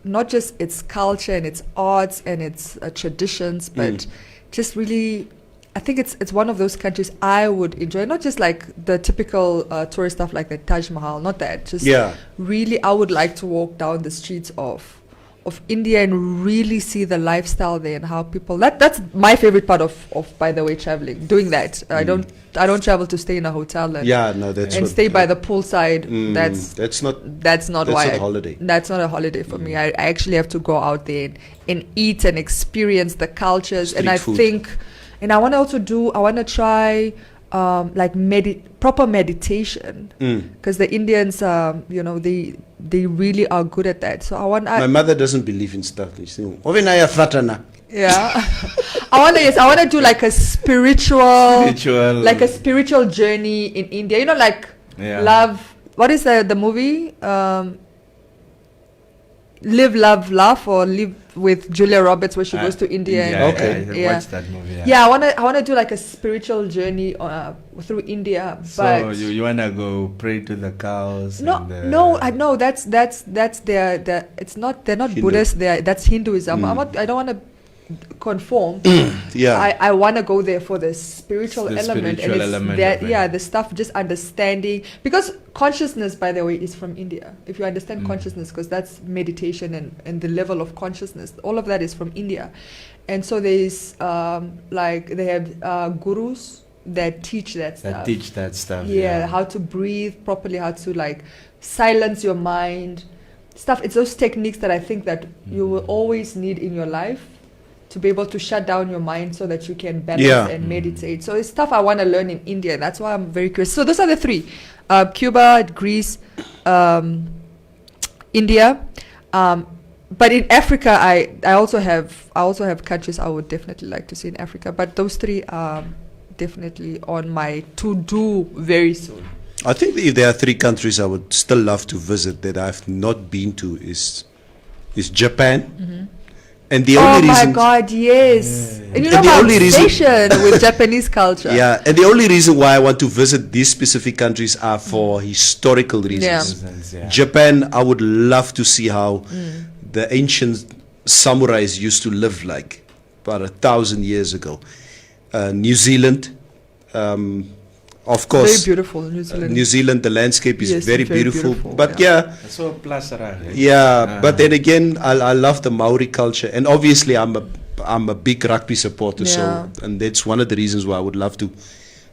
not just its culture and its arts and its traditions, but just really. I think it's one of those countries I would enjoy, not just like the typical tourist stuff like the Taj Mahal, not that. Just really, I would like to walk down the streets of India and really see the lifestyle there and how people. That's my favorite part of by the way, traveling. Doing that, I don't travel to stay in a hotel and stay by the poolside. That's not why. a holiday. That's not a holiday for me. I actually have to go out there and eat and experience the cultures. Street and I food. think. And I want to try proper meditation because the Indians, they really are good at that. So My mother doesn't believe in stuff. She's saying, "Ovinaya fratana." yeah, I want to do like a spiritual journey in India. You know, like love. What is the movie? Live, Love, Laugh, or Live with Julia Roberts, where she goes to India. I watched that movie. Yeah, I wanna do like a spiritual journey through India. So but you wanna go pray to the cows? I know that's their it's not, they're not Hindu. Buddhist. That's Hinduism. I don't want to conform. I want to go there for the spiritual element, spiritual element of it. the stuff, just understanding, because consciousness, by the way, is from India. If you understand consciousness, because that's meditation and the level of consciousness, all of that is from India. And so there's they have gurus that teach that stuff. Yeah, how to breathe properly, how to like silence your mind, stuff. It's those techniques that I think that you will always need in your life to be able to shut down your mind so that you can balance Yeah. and meditate. So it's stuff I want to learn in India. That's why I'm very curious. So those are the three: Cuba, Greece, India. But in Africa, I also have countries I would definitely like to see in Africa. But those three are definitely on my to-do very soon. I think if there are 3 countries I would still love to visit that I've not been to is Japan. And the Oh only my reason, God, yes! And you know And the my only reason- obsession with Japanese culture. yeah, and the only reason why I want to visit these specific countries are for historical reasons. Yeah. Japan, I would love to see how the ancient samurais used to live like about 1,000 years ago. New Zealand, of Very course. beautiful, New Zealand. New Zealand, the landscape is Yes, very, very beautiful. beautiful, But yeah. So plus yeah, but then again, I love the Maori culture, and obviously I'm a big rugby supporter, Yeah. so and that's one of the reasons why I would love to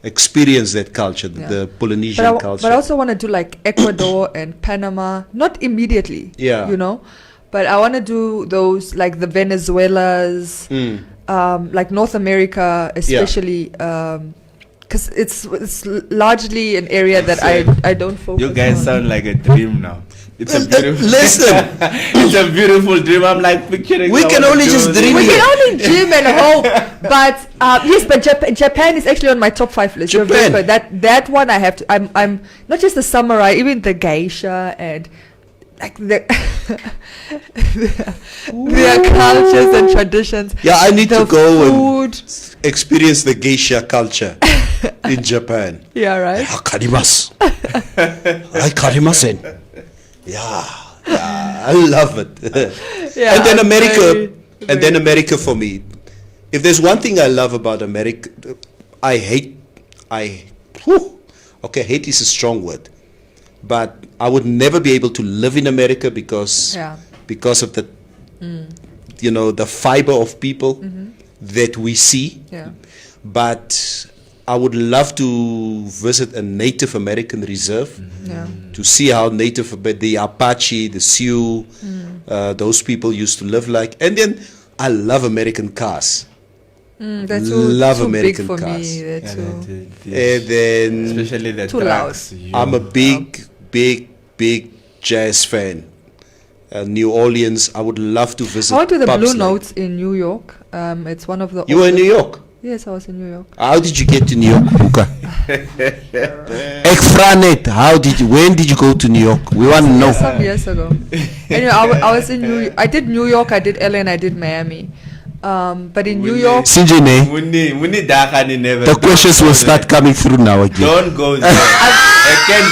experience that culture, Yeah. the Polynesian culture. But I also want to do like Ecuador and Panama, not immediately. Yeah. You know, but I want to do those like the Venezuelas, like North America, especially. Because it's largely an area that I don't focus You guys on. sound like a dream now. It's a beautiful. Listen, It's a beautiful dream. I'm like picturing. We I can wanna only do just this. dream We here. can only dream and hope, but yes, but Japan is actually on my top 5 list. You're very Japan. good. That one I have to. I'm not just the samurai, even the geisha and like their cultures and traditions. Yeah, I need the to go food. and experience the geisha culture in Japan. Yeah, right. Karimasu. Karimasen. Yeah, I love it. Yeah, And then I'm America, very- then America for me. If there's one thing I love about America, hate is a strong word, but I would never be able to live in America because Yeah. of the the fiber of people that we see. Yeah. But I would love to visit a Native American reserve Yeah. to see how the Apache, the Sioux, those people used to live like. And then I love American cars. That's Love too American big for cars. me. They're Yeah, too. And then Especially the Too trucks. I'm a big jazz fan. New Orleans, I would love to visit. I went to the pubs Blue like- Notes in New York. It's one of the. You were in oldest- New York? Yes, I was in New York. How did you get to New York, Puka? Extranet, when did you go to New York? We want to know. Some years ago. Anyway, I was in I did New York, I did LA, and I did Miami. But in New York, Sinjene, Muni Dakani never. the questions will start coming through now again. Don't go there. Again,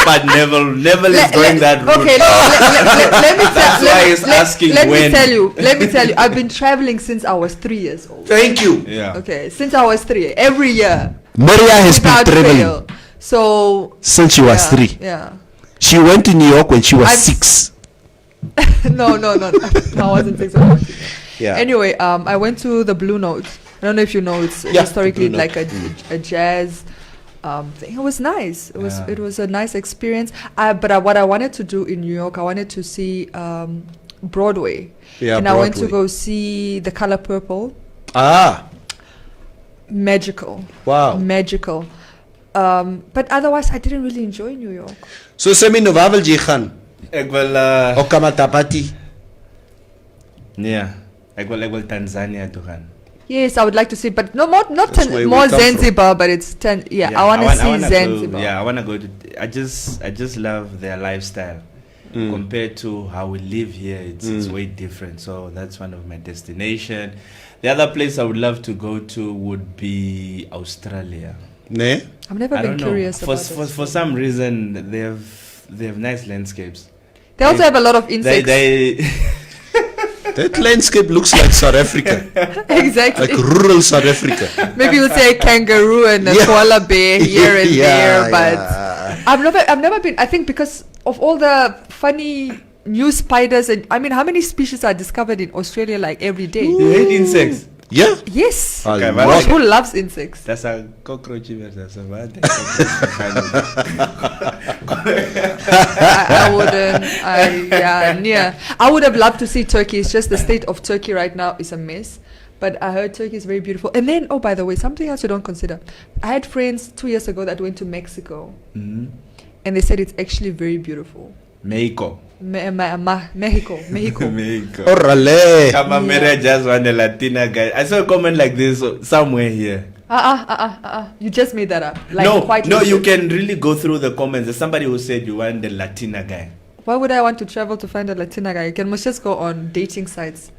but Neville is going that route. okay, let me tell. That's why he's asking let when. Let me tell you. I've been traveling since I was 3 years old. Thank you. Yeah. Okay, since I was 3, every year. Maria has been without traveling fail. So since she was 3. Yeah. She went to New York when she was I've- 6. No. I wasn't 6. I was 6. Yeah. Anyway, I went to the Blue Note. I don't know if you know. It's Yeah, historically the Blue like a jazz thing. It was nice. It was a nice experience. But what I wanted to do in New York, I wanted to see Broadway. Yeah, and I went to Broadway. go see The Color Purple. Ah, Magical. wow. Magical. But otherwise, I didn't really enjoy New York. So semi no waar wil jy gaan? Ik wil, O Kamatapati. yeah. Ik wil Tanzania toe gaan. Yes, I would like to see, but no more, not That's where we more come from. Zanzibar, but it's I want to see wanna Zanzibar. I want to go to. I just love their lifestyle compared to how we live here. It's way different. So that's one of my destination. The other place I would love to go to would be Australia. Ne? I've never I been don't know. curious For, about for it. for some reason they have nice landscapes. They also have a lot of insects. They That landscape looks like South Africa. Exactly. Like rural South Africa. Maybe we'll say a kangaroo and a Yeah. koala bear here and Yeah, there, but yeah. I've never been. I think because of all the funny new spiders, and I mean, how many species are discovered in Australia like every day? they hate insects. Yeah? Yes. A Okay, lot. but- Who loves insects? That's a cockroach versus a what? I wouldn't. I would have loved to see Turkey. It's just the state of Turkey right now is a mess. But I heard Turkey is very beautiful. And then, oh, by the way, something else you don't consider. I had friends 2 years ago that went to Mexico. Mhm. And they said it's actually very beautiful. Mexico. Mexico. Mexico. Orale. Camamera just want a Latina guy. I saw a comment like this somewhere here. You just made that up. Like No, quite no, you recent. can really go through the comments. There's somebody who said you want the Latina guy. Why would I want to travel to find a Latina guy? You can must just go on dating sites.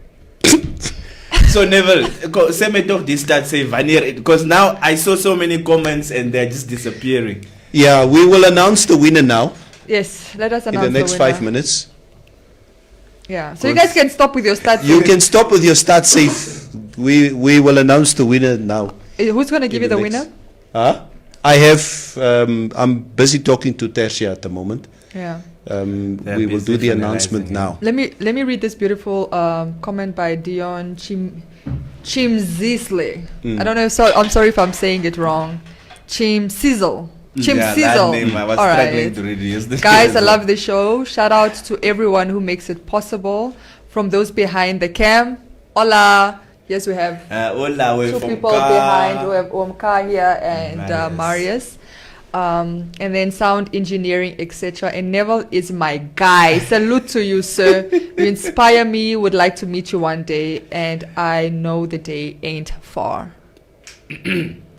So Neville, say me talk this start say vanir because now I saw so many comments and they're just disappearing. Yeah, we will announce the winner now Yes, let us in announce the next winner. 5 minutes. Yeah, so you guys can stop with your stats. You can stop with your start safe. We will announce the winner now. Who's going to give you the next- winner? Huh? I have. I'm busy talking to Tertia at the moment. Yeah. They're We will do busy the announcement finalizing now. Let me read this beautiful comment by Dion Chimzisle. I don't know. So I'm sorry if I'm saying it wrong. Chimsizzle. Yeah, that name I was All struggling right. to read yesterday. Guys, I love the show. Shout out to everyone who makes it possible. From those behind the cam. Hola. Yes, we have Hola, we're two from people Ka. behind. We have Omka here and Marius. Marius. And then sound engineering, etc. And Neville is my guy. Salute to you, sir. You inspire me. Would like to meet you one day, and I know the day ain't far.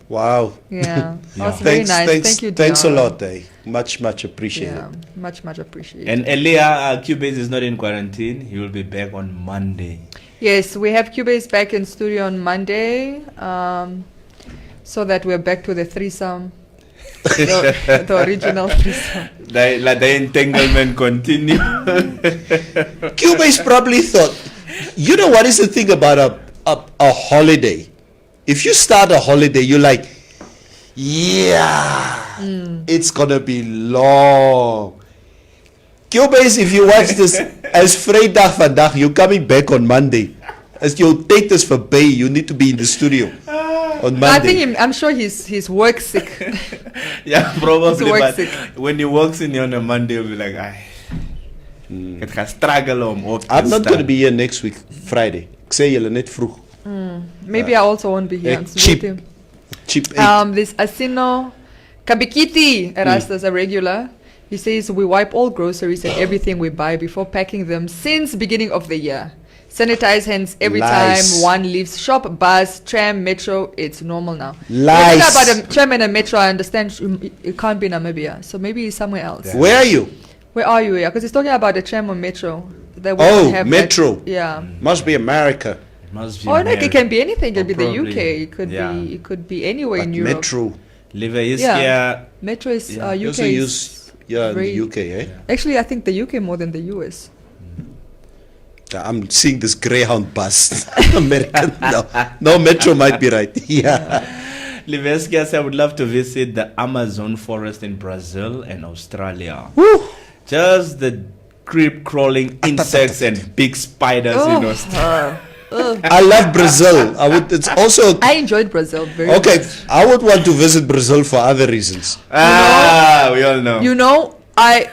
Wow. Yeah, that was very nice. Thank you, Thanks a Dion. lot, eh? Much appreciated. Yeah, much appreciated. And Elia, Cubase is not in quarantine. He will be back on Monday. Yes, we have Cubase back in studio on Monday, so that we're back to the threesome, the original threesome. The entanglement continue. Cubase probably thought, you know what is the thing about a holiday? If you start a holiday, you're like, yeah, it's gonna be long. Cubase, if you watch this as Vrydag vandag, you're coming back on Monday. As you take this for Bay, you need to be in the studio on Monday. I think I'm sure he's work sick. Yeah, probably. He's work But sick. when he walks in here on a Monday, he'll be like, it can struggle on. I'm not going to be here next week, Friday. Ik zei jullie net vroeg. Maybe I also won't be here. Cheap. Cheap eight. This Asino Kabikiti Erastus, a regular. He says we wipe all groceries and everything we buy before packing them since beginning of the year. Sanitize hands every Lies. time one leaves shop, bus, tram, metro. It's normal now. Lies. Talking about a tram and a metro, I understand it can't be Namibia, so maybe it's somewhere else. Where are you? Where are you? Yeah, because he's talking about a tram or metro. That we don't have metro. that- yeah. Must be America. Must be Or no, it America. can be anything. It Or could be the probably- UK. It could yeah. be. It could be anywhere But in Europe. metro. Live is Yeah. here. Metro is Yeah. You UK. also is use in very- the UK, eh? Actually, I think the UK more than the US. I'm seeing this Greyhound bus. American. No, metro might be right. Yeah. Liveskia said, I would love to visit the Amazon forest in Brazil and Australia. Woo. Just the creep crawling insects and big spiders in Australia. I love Brazil. It's also I enjoyed Brazil very okay. much. I would want to visit Brazil for other reasons. We all know. You know, I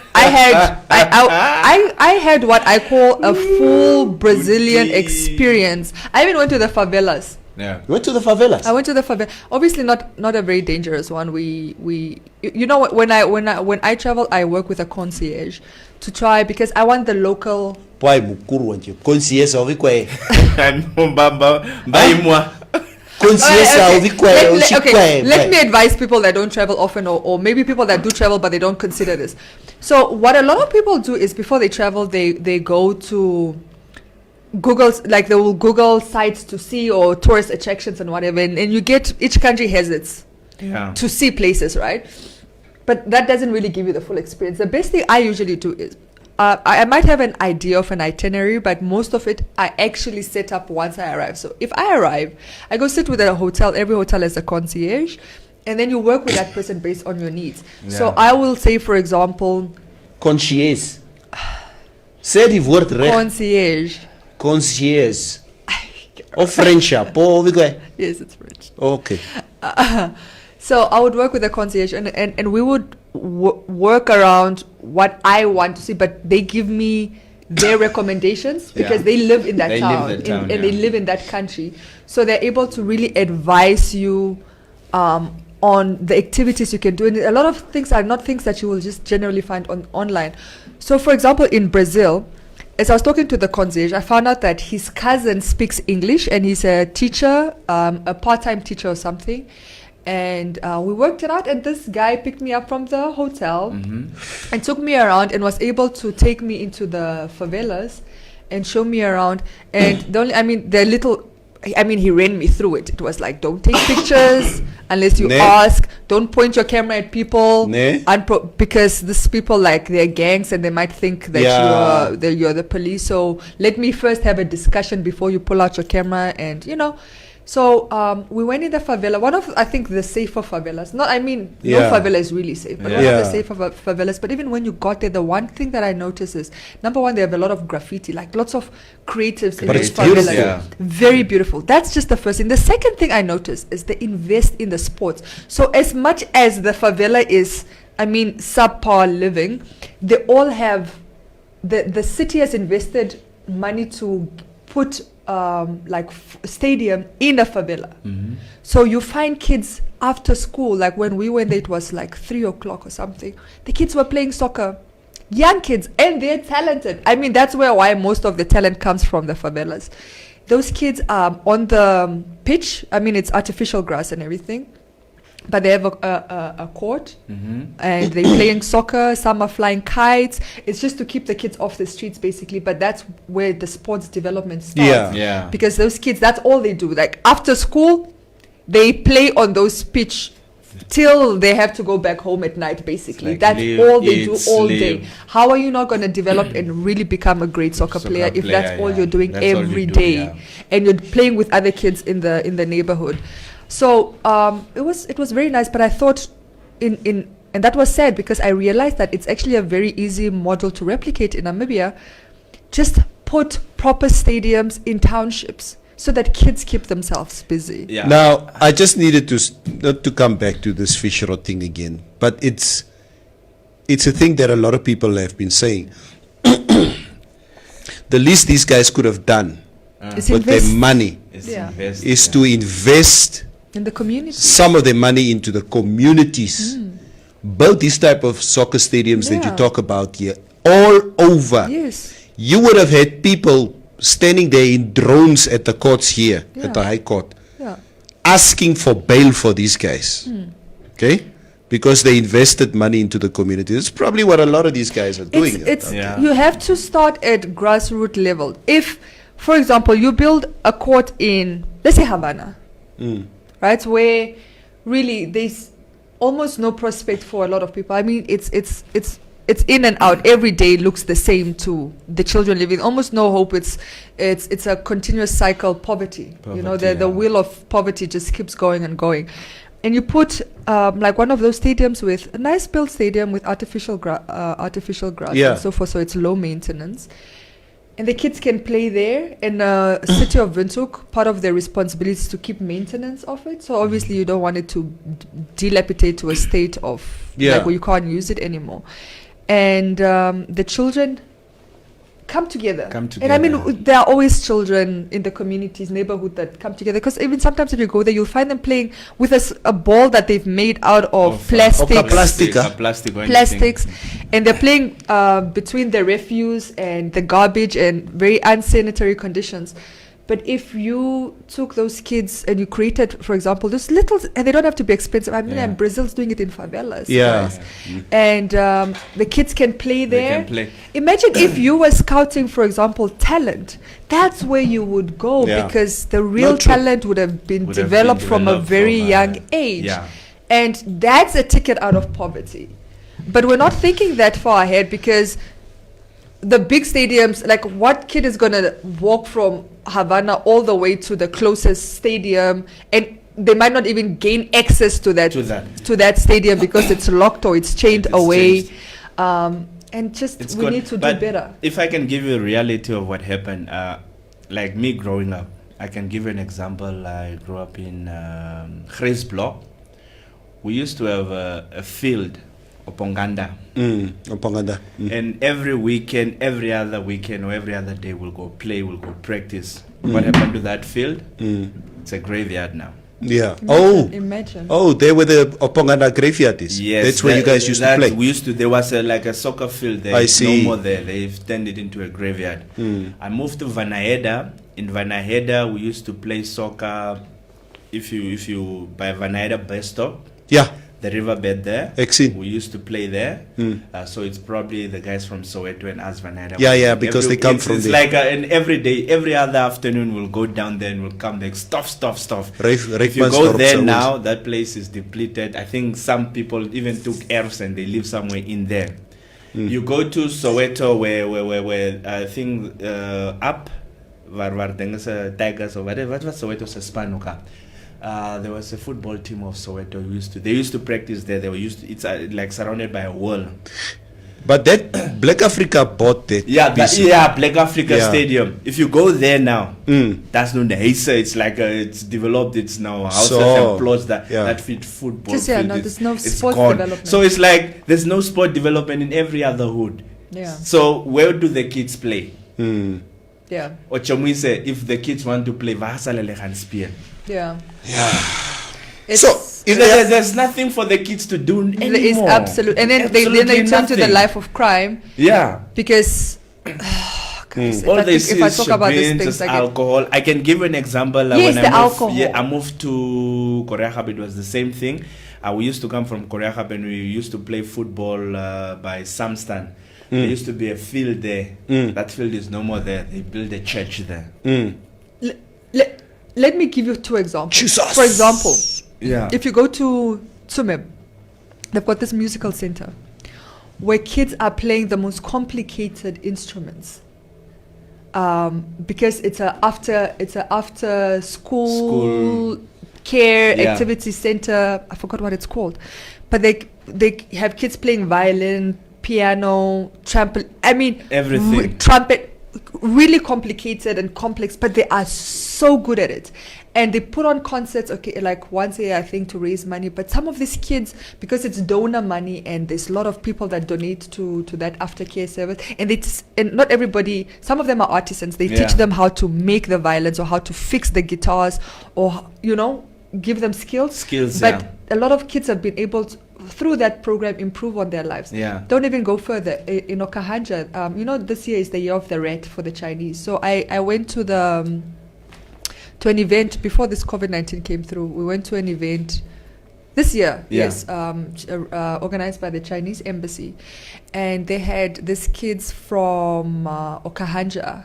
had what I call a full Brazilian Goodie. experience. I even went to the favelas. Yeah. You went to the favelas. I went to the favela. Obviously, not a very dangerous one. You know, when I travel, I work with a concierge to try because I want the local. Pai mukuru wanje. Concierge ovikwe. Concierge ovikwe. Let me advise people that don't travel often, or maybe people that do travel but they don't consider this. So what a lot of people do is before they travel, they go to Google, like they will Google sites to see or tourist attractions and whatever, and you get each country has its Yeah. to see places, right? But that doesn't really give you the full experience. The best thing I usually do is I might have an idea of an itinerary, but most of it I actually set up once I arrive. So if I arrive, I go sit with a hotel. Every hotel has a concierge, and then you work with that person based on your needs. So Yeah. I will say, for example, Concierge. Sê die woord reg. concierge. Concierge. Of friendship. Ovikwe. Yes, it's French. Okay. So I would work with a concierge, and we would work around what I want to see, but they give me their recommendations because Yeah. they live in that They town, live that town, and they yeah. live in that country. So they're able to really advise you on the activities you can do. And a lot of things are not things that you will just generally find online. So, for example, in Brazil, as I was talking to the concierge, I found out that his cousin speaks English and he's a teacher, a part-time teacher or something. And we worked it out, and this guy picked me up from the hotel and took me around and was able to take me into the favelas and show me around. And the only, he ran me through it. It was like, don't take pictures unless you Ne. ask. Don't point your camera at people. Ne. Because these people, like, they're gangs and they might think that Yeah. you're the police. So let me first have a discussion before you pull out your camera, and So we went in the favela, one of, I think, the safer favelas. No Yeah. favela is really safe, but one of Yeah. the safer favelas. But even when you got there, the one thing that I noticed is, number one, they have a lot of graffiti, like lots of creatives in But this it's favela. beautiful. Yeah. Very beautiful. That's just the first thing. The second thing I noticed is they invest in the sports. So as much as the favela is, subpar living, they all have, the city has invested money to put stadium in a favela. So you find kids after school, like when we went there, it was like 3 o'clock or something. The kids were playing soccer, young kids, and they're talented. That's why most of the talent comes from the favelas. Those kids are on the pitch. It's artificial grass and everything, but they have a court, and they're playing soccer. Some are flying kites. It's just to keep the kids off the streets, basically. But that's where the sports development starts. Yeah. Because those kids, that's all they do. Like after school, they play on those pitch till they have to go back home at night, basically. Like That's live, all they eat, do all sleep. day. How are you not going to develop and really become a great soccer player if that's all yeah. you're doing That's all you every do, day, yeah. and you're playing with other kids in the neighborhood? So it was very nice, but I thought and that was sad because I realized that it's actually a very easy model to replicate in Namibia. Just put proper stadiums in townships so that kids keep themselves busy. Yeah. Now, I just needed to not to come back to this fish rod thing again, but it's a thing that a lot of people have been saying. The least these guys could have done It's with their invest money It's Yeah. invest, is yeah. to invest in the community. some of their money into the communities. Build these type of soccer stadiums that you Yeah. talk about here all over. Yes. You would have had people standing there in drones at the courts here, Yeah. at the High Court, Yeah. asking for bail for these guys. Okay? Because they invested money into the community. That's probably what a lot of these guys are doing. It's Yeah. You have to start at grassroots level. If, for example, you build a court in, let's say, Havana, right, where really there's almost no prospect for a lot of people. It's in and out. Every day looks the same to the children living. Almost no hope. It's a continuous cycle. Poverty. The yeah. wheel of poverty just keeps going and going. And you put like one of those stadiums with a nice built stadium with artificial grass Yeah. and so forth. So it's low maintenance. And the kids can play there. And city of Windhoek, part of their responsibility is to keep maintenance of it. So obviously you don't want it to dilapidate to a state of Yeah. like where you can't use it anymore. And the children come together. And there are always children in the communities, neighborhood that come together. Because even sometimes if you go there, you'll find them playing with a ball that they've made out of plastics. Plastics, and they're playing between the refuse and the garbage and very unsanitary conditions. But if you took those kids and you created, for example, those little, and they don't have to be expensive. And Brazil's doing it in favelas. Yeah. guys. And the kids can play there. can play. Imagine if you were scouting, for example, talent. That's where you would go Yeah. because the real Not true. talent would have been Would have developed been from a developed very from, young age. yeah. And that's a ticket out of poverty. But we're not thinking that far ahead because the big stadiums, like what kid is going to walk from Havana all the way to the closest stadium, and they might not even gain access to that stadium because it's locked or it's chained It's away. changed. And just It's we good. need to But do better. If I can give you a reality of what happened, like me growing up, I can give you an example. I grew up in Grysblock. We used to have a field Oponganda. Oponganda. And every weekend, every other weekend or every other day, we'll go play, we'll go practice. What happened to that field? It's a graveyard now. Yeah. Imagine. Oh, there where the Oponganda graveyard is. Yes, that's where you guys used to play. We used to. There was like a soccer field there. I see. No more there. They've turned it into a graveyard. I moved to Vanaheda. In Vanaheda, we used to play soccer. If you by Vanaheda bus stop. Yeah. The riverbed there. Excellent. We used to play there. So it's probably the guys from Soweto and us Vanaheda. Yeah, because they come from it's there. It's like an every day, every other afternoon, we'll go down there and we'll come back. Stuff. If you go there now, that place is depleted. I think some people even took heirs and they live somewhere in there. You go to Soweto where I think up Tigers or whatever. What was Soweto Spanuka? There was a football team of Soweto they used to practice there. It's like surrounded by a wall. But that Black Africa bought that. Black Africa Stadium. If you go there now, that's not the Hazer. It's like it's developed. It's now houses and plots that fit football. There's no sports development. So it's like there's no sport development in every other hood. Yeah. So where do the kids play? Yeah. Or Chamui say, if the kids want to play, Vahasalele can spear. Yeah. There's nothing for the kids to do anymore. It's absolute, and then they turn to the life of crime. Yeah. Because all they see is alcohol. I can give you an example. Yes, when alcohol. I moved to Koreahab. It was the same thing. We used to come from Koreahab and we used to play football by Samstan. There used to be a field there. That field is no more there. They built a church there. Let me give you two examples. Jesus. For example, yeah, if you go to Tsumeb, they've got this musical center where kids are playing the most complicated instruments. Because it's a after school care activity center. I forgot what it's called, but they have kids playing violin, piano, trampoline. I mean, everything. Trumpet. Really complicated and complex, but they are so good at it. And they put on concerts, like once a year, I think, to raise money. But some of these kids, because it's donor money and there's a lot of people that donate to that aftercare service, and not everybody, some of them are artisans. They teach them how to make the violins or how to fix the guitars or, give them skills. But a lot of kids have been able to, through that program, improve on their lives. Yeah. Don't even go further. In Okahanja, this year is the year of the rat for the Chinese. So I went to to an event before this COVID-19 came through. We went to an event this year, organized by the Chinese embassy, and they had these kids from Okahanja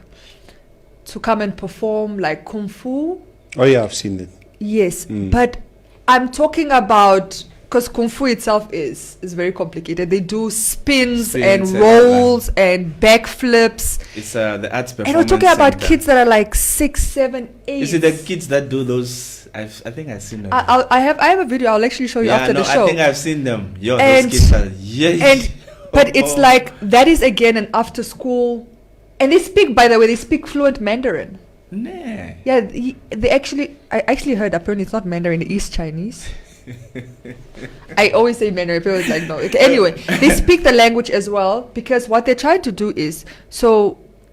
to come and perform like kung fu. Oh yeah, I've seen it. Yes, but I'm talking about. Because Kung Fu itself is very complicated. They do spins and rolls and backflips. It's the arts performance. And we're talking about kids that are like 6, 7, 8. Is it the kids that do those? I think I've seen them. I have a video. I'll actually show you after the show. I think I've seen them. Those kids are but it's like that is again an after school, and they speak. By the way, they speak fluent Mandarin. Nah. Yeah, I actually heard apparently it's not Mandarin. It is Chinese. I always say Mandarin. People are like, no. Okay, anyway, they speak the language as well because what they're trying to do is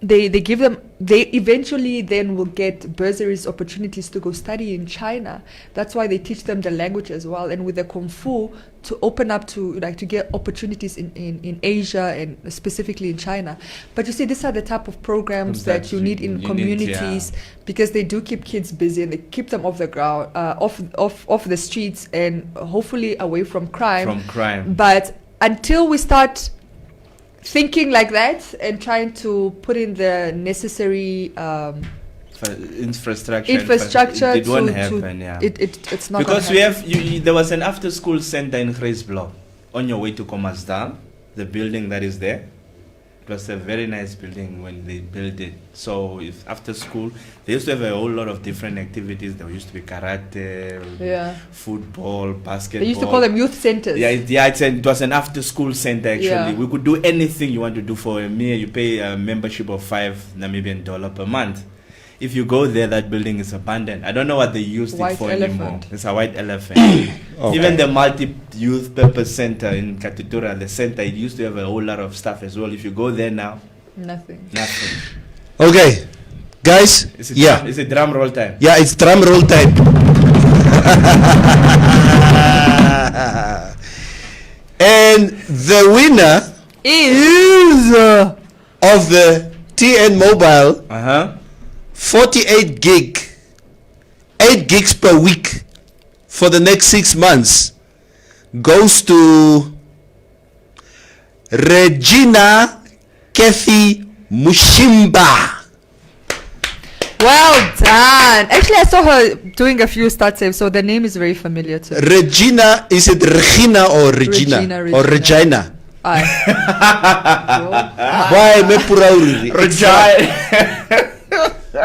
they give them. They eventually then will get bursaries, opportunities to go study in China. That's why they teach them the language as well, and with the Kung Fu to open up to get opportunities in Asia and specifically in China. But you see, these are the type of programs that you need in communities because they do keep kids busy and they keep them off the ground, off the streets, and hopefully away from crime. But until we start thinking like that and trying to put in the necessary infrastructure it won't happen. It's not because there was an after school center in Grysblock on your way to Kommersdal, the building that is there. It was a very nice building when they built it. So if after school, they used to have a whole lot of different activities. There used to be karate, football, basketball. They used to call them youth centers. It was an after school center actually. Yeah. We could do anything you want to do for a meal. You pay a membership of $5 Namibian per month. if you go there, that building is abandoned. I don't know what they used White it for elephant. anymore. It's a white elephant. Even the multi-youth purpose center in Katutura, the center, it used to have a whole lot of stuff as well. If you go there now, Nothing. nothing. Okay, guys. Is it Yeah. Is it drum roll time? Yeah, it's drum roll time. And the winner Is of the TN Mobile 48 gig, 8 gigs per week for the next 6 months goes to Regina Kathy Mushimba. well done. Actually, I saw her doing a few start saves, so the name is very familiar to me. Regina, is it Regina or Regina? Regina. Or Regina? Aye. Why me pura uriri? Regina.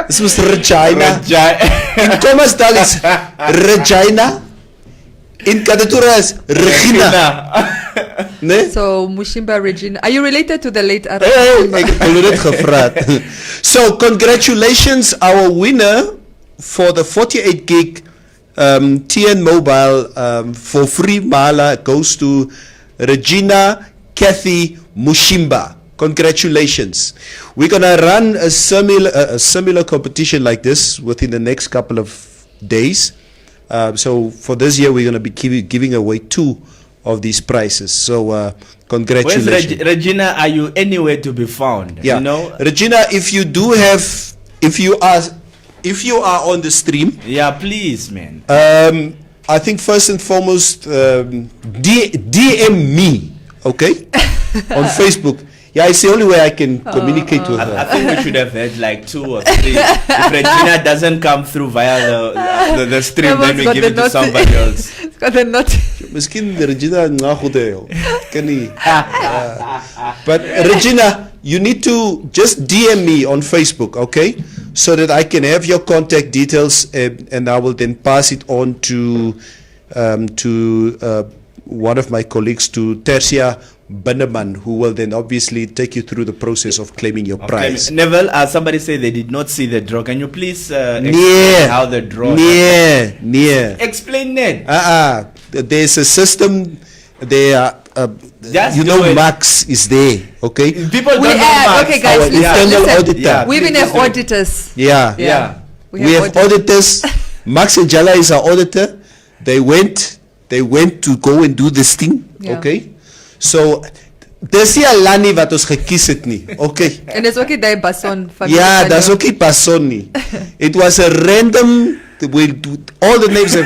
This was Regina. In Thomas Dal is Regina. In Katatura is Regina. Ne? So Mushimba Regina, are you related to the late Arab? Hey, ek het dit gevraagd. So congratulations, our winner for the 48 gig TN Mobile for free Mala goes to Regina Kathy Mushimba. Congratulations. We're gonna run a similar competition like this within the next couple of days. So for this year, we're gonna be giving away 2 of these prizes. So congratulations. Where's Regina? Are you anywhere to be found? Yeah. You know? Regina, if you are on the stream, Yeah, please, man. I think first and foremost, DM me, okay, on Facebook. Yeah, it's the only way I can communicate with I her. think we should have had like 2 or 3. If Regina doesn't come through via the stream, then we give it to somebody else. It's got a note. Miskien Regina nga goed hè, joh. Ken nie. But Regina, you need to just DM me on Facebook, okay? So that I can have your contact details and I will then pass it on to one of my colleagues, to Tertia Binneman, who will then obviously take you through the process of claiming your prize. Neville, somebody said they did not see the draw. Can you please explain Yeah. how the draw? Yeah. Explain it. There's a system there. Just You do know, it. Max is there, okay? People We don't know have, Max. okay, guys, Our listen, internal listen. auditor. Yeah. We even Please have do it. auditors. Yeah. Yeah. We have auditors. Max and Jala is our auditor. They went to go and do this thing, Yeah. okay? So dis nie 'n lanie wat ons gekies het nie, okay? And it's okay that Bason family. Ja, that's okay person nie. It was a random, all the names,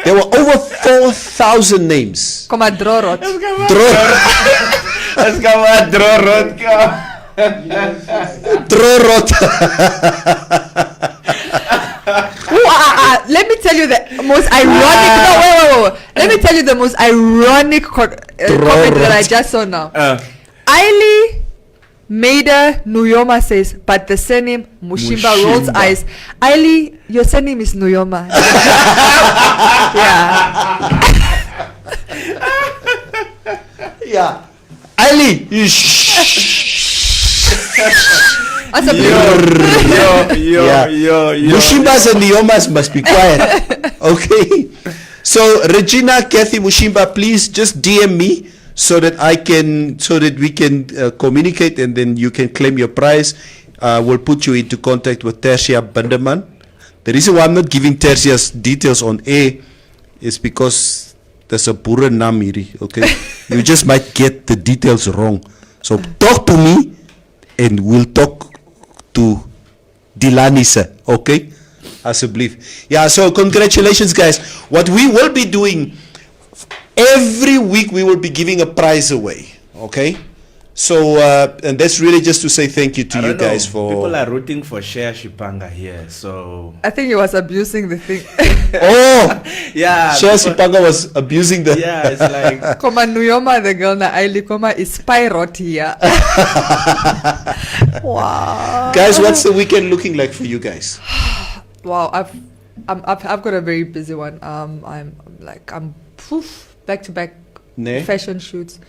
there were over 4,000 names. Kom maar draw rot. Let's go on, draw road. Trorot. Let me tell you the most ironic. No, wait. Let me tell you the most ironic comment that I just saw now. Aili Maida Nuyoma says, but the surname Mushimba rolls Mushimba. eyes. Aili, your surname is Nuyoma. Yeah. Yeah. Ali, you That's a Mushimbas and Niomas must be quiet. Okay. So Regina Kathy Mushimba, please just DM me so that we can communicate, and then you can claim your prize. We'll put you into contact with Tertia Bindeman. The reason why I'm not giving Tertia's details on air is because there's a boere naam hierdie, okay? You just might get the details wrong. So talk to me and we'll talk to Dilanisa, okay? Asseblief. Yeah, so congratulations guys. What we will be doing, every week we will be giving a prize away, okay? So, and that's really just to say thank you to you guys for... People are rooting for Share Shipanga here, so... I think he was abusing the thing. Oh! Yeah. Share people- Sipanga was abusing the... Yeah, it's like... Koma Nuyoma, the girl na Aili Koma is spy rot here. Wow. Guys, what's the weekend looking like for you guys? Wow, I've got a very busy one. I'm back to back Nee? fashion shoots.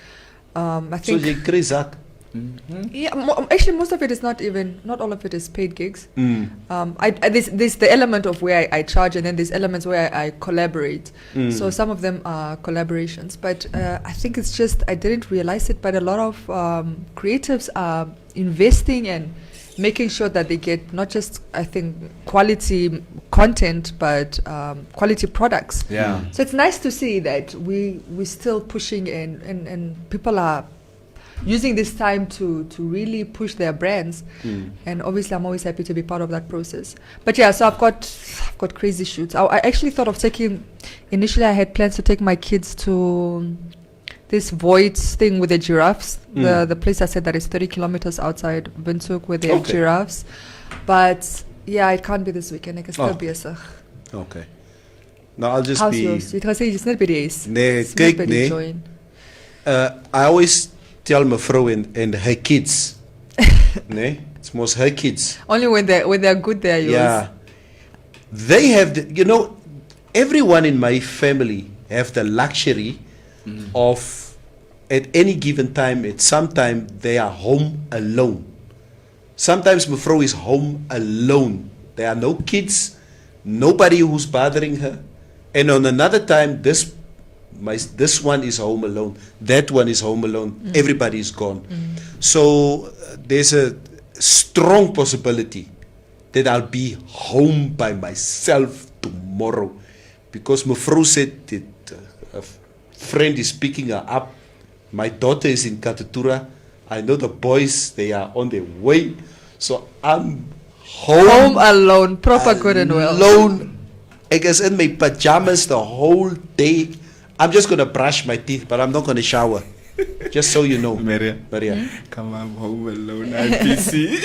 I So think jy kry zak. Yeah, actually, most of it is not all of it is paid gigs. There's the element of where I charge, and then there's elements where I collaborate. So some of them are collaborations, but I think it's just I didn't realize it, but a lot of creatives are investing and making sure that they get not just quality content, but quality products. Yeah. So it's nice to see that we're still pushing and people are using this time to really push their brands, and obviously I'm always happy to be part of that process. But yeah, so I've got crazy shoots. I actually thought of initially I had plans to take my kids to this Voids thing with the giraffes, the place I said that is 30 kilometers outside Windhoek where they have giraffes. But yeah, it can't be this weekend. I can still be a sag. Okay. No, I'll just How's be... yours? Jy het gesê jy's net by die huis. Nee, Jy's net kyk, by die nee. join. I always tell my and her kids. Nee, it's most her kids. Only when they're good, they're yours. Yeah. They have everyone in my family have the luxury of at any given time, at some time they are home alone. Sometimes Mevrouw is home alone. There are no kids, nobody who's bothering her. And on another time, this one is home alone, that one is home alone, everybody is gone. So there's a strong possibility that I'll be home by myself tomorrow, because Mevrouw said that a friend is picking her up. My daughter is in Katutura. I know the boys, they are on their way. So I'm home alone, proper good and well. Alone. I guess in my pajamas the whole day. I'm just gonna brush my teeth, but I'm not gonna shower. Just so you know. Maria. Come on, home alone. I'm busy.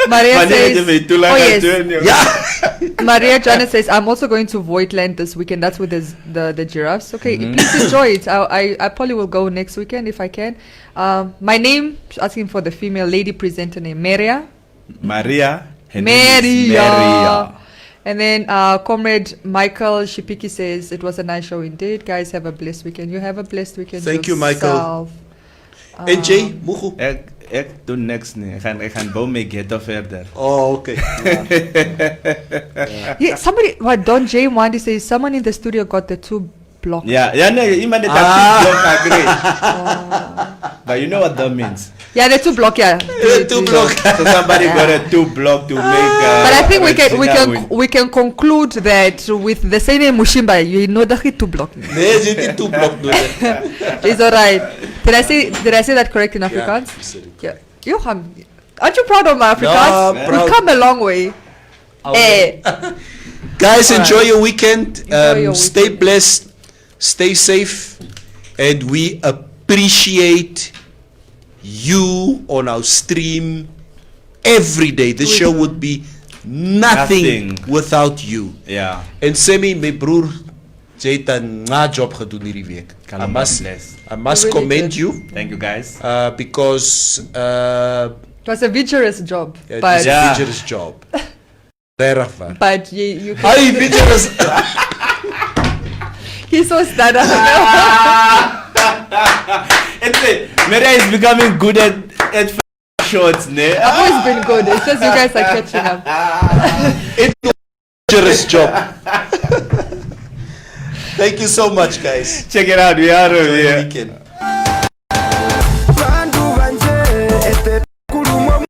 Maria says, oh yes. Yeah. Maria Jana says, I'm also going to Voidland this weekend. That's with the giraffes. Okay, please enjoy it. I probably will go next weekend if I can. My name, asking for the female lady presenter name, Maria. Maria. Maria. And then Comrade Michael Shipiki says, it was a nice show indeed. Guys, have a blessed weekend. You have a blessed weekend. Thank you, Michael. En Jay, Mugu? Ek doe niks nie. Ek gaan bou my ghetto verder. Oh, okay. Yeah, somebody, Don J. Wandi says, someone in the studio got the 2 block. Yeah, nee, iemand het dat block agree. But you know what that means? Yeah, the 2 block, yeah. The 2 block. So somebody got a 2 block to make. But I think we can conclude that with the same name Mushimba, you know the 2 block. Nee, je did 2 block. It's alright. Did I say that correct in Afrikaans? Yeah. Johan, aren't you proud of my Afrikaans? No, we've come a long way. Guys, enjoy your weekend. Stay blessed, stay safe, and we appreciate you on our stream every day. The show would be nothing without you. Yeah. En Semi, my broer, jy het 'n job gedoen hierdie week. I must really commend good. you. Thank you, guys. Because it was a vigorous job. it but was a vigorous job. But you Hi, vigorous. He's so stutter. Maria is becoming good at shorts, ne? I've always been good. It's just you guys are catching up. It's a vigorous job. Thank you so much, guys. Check it out. We are Enjoy your here. weekend.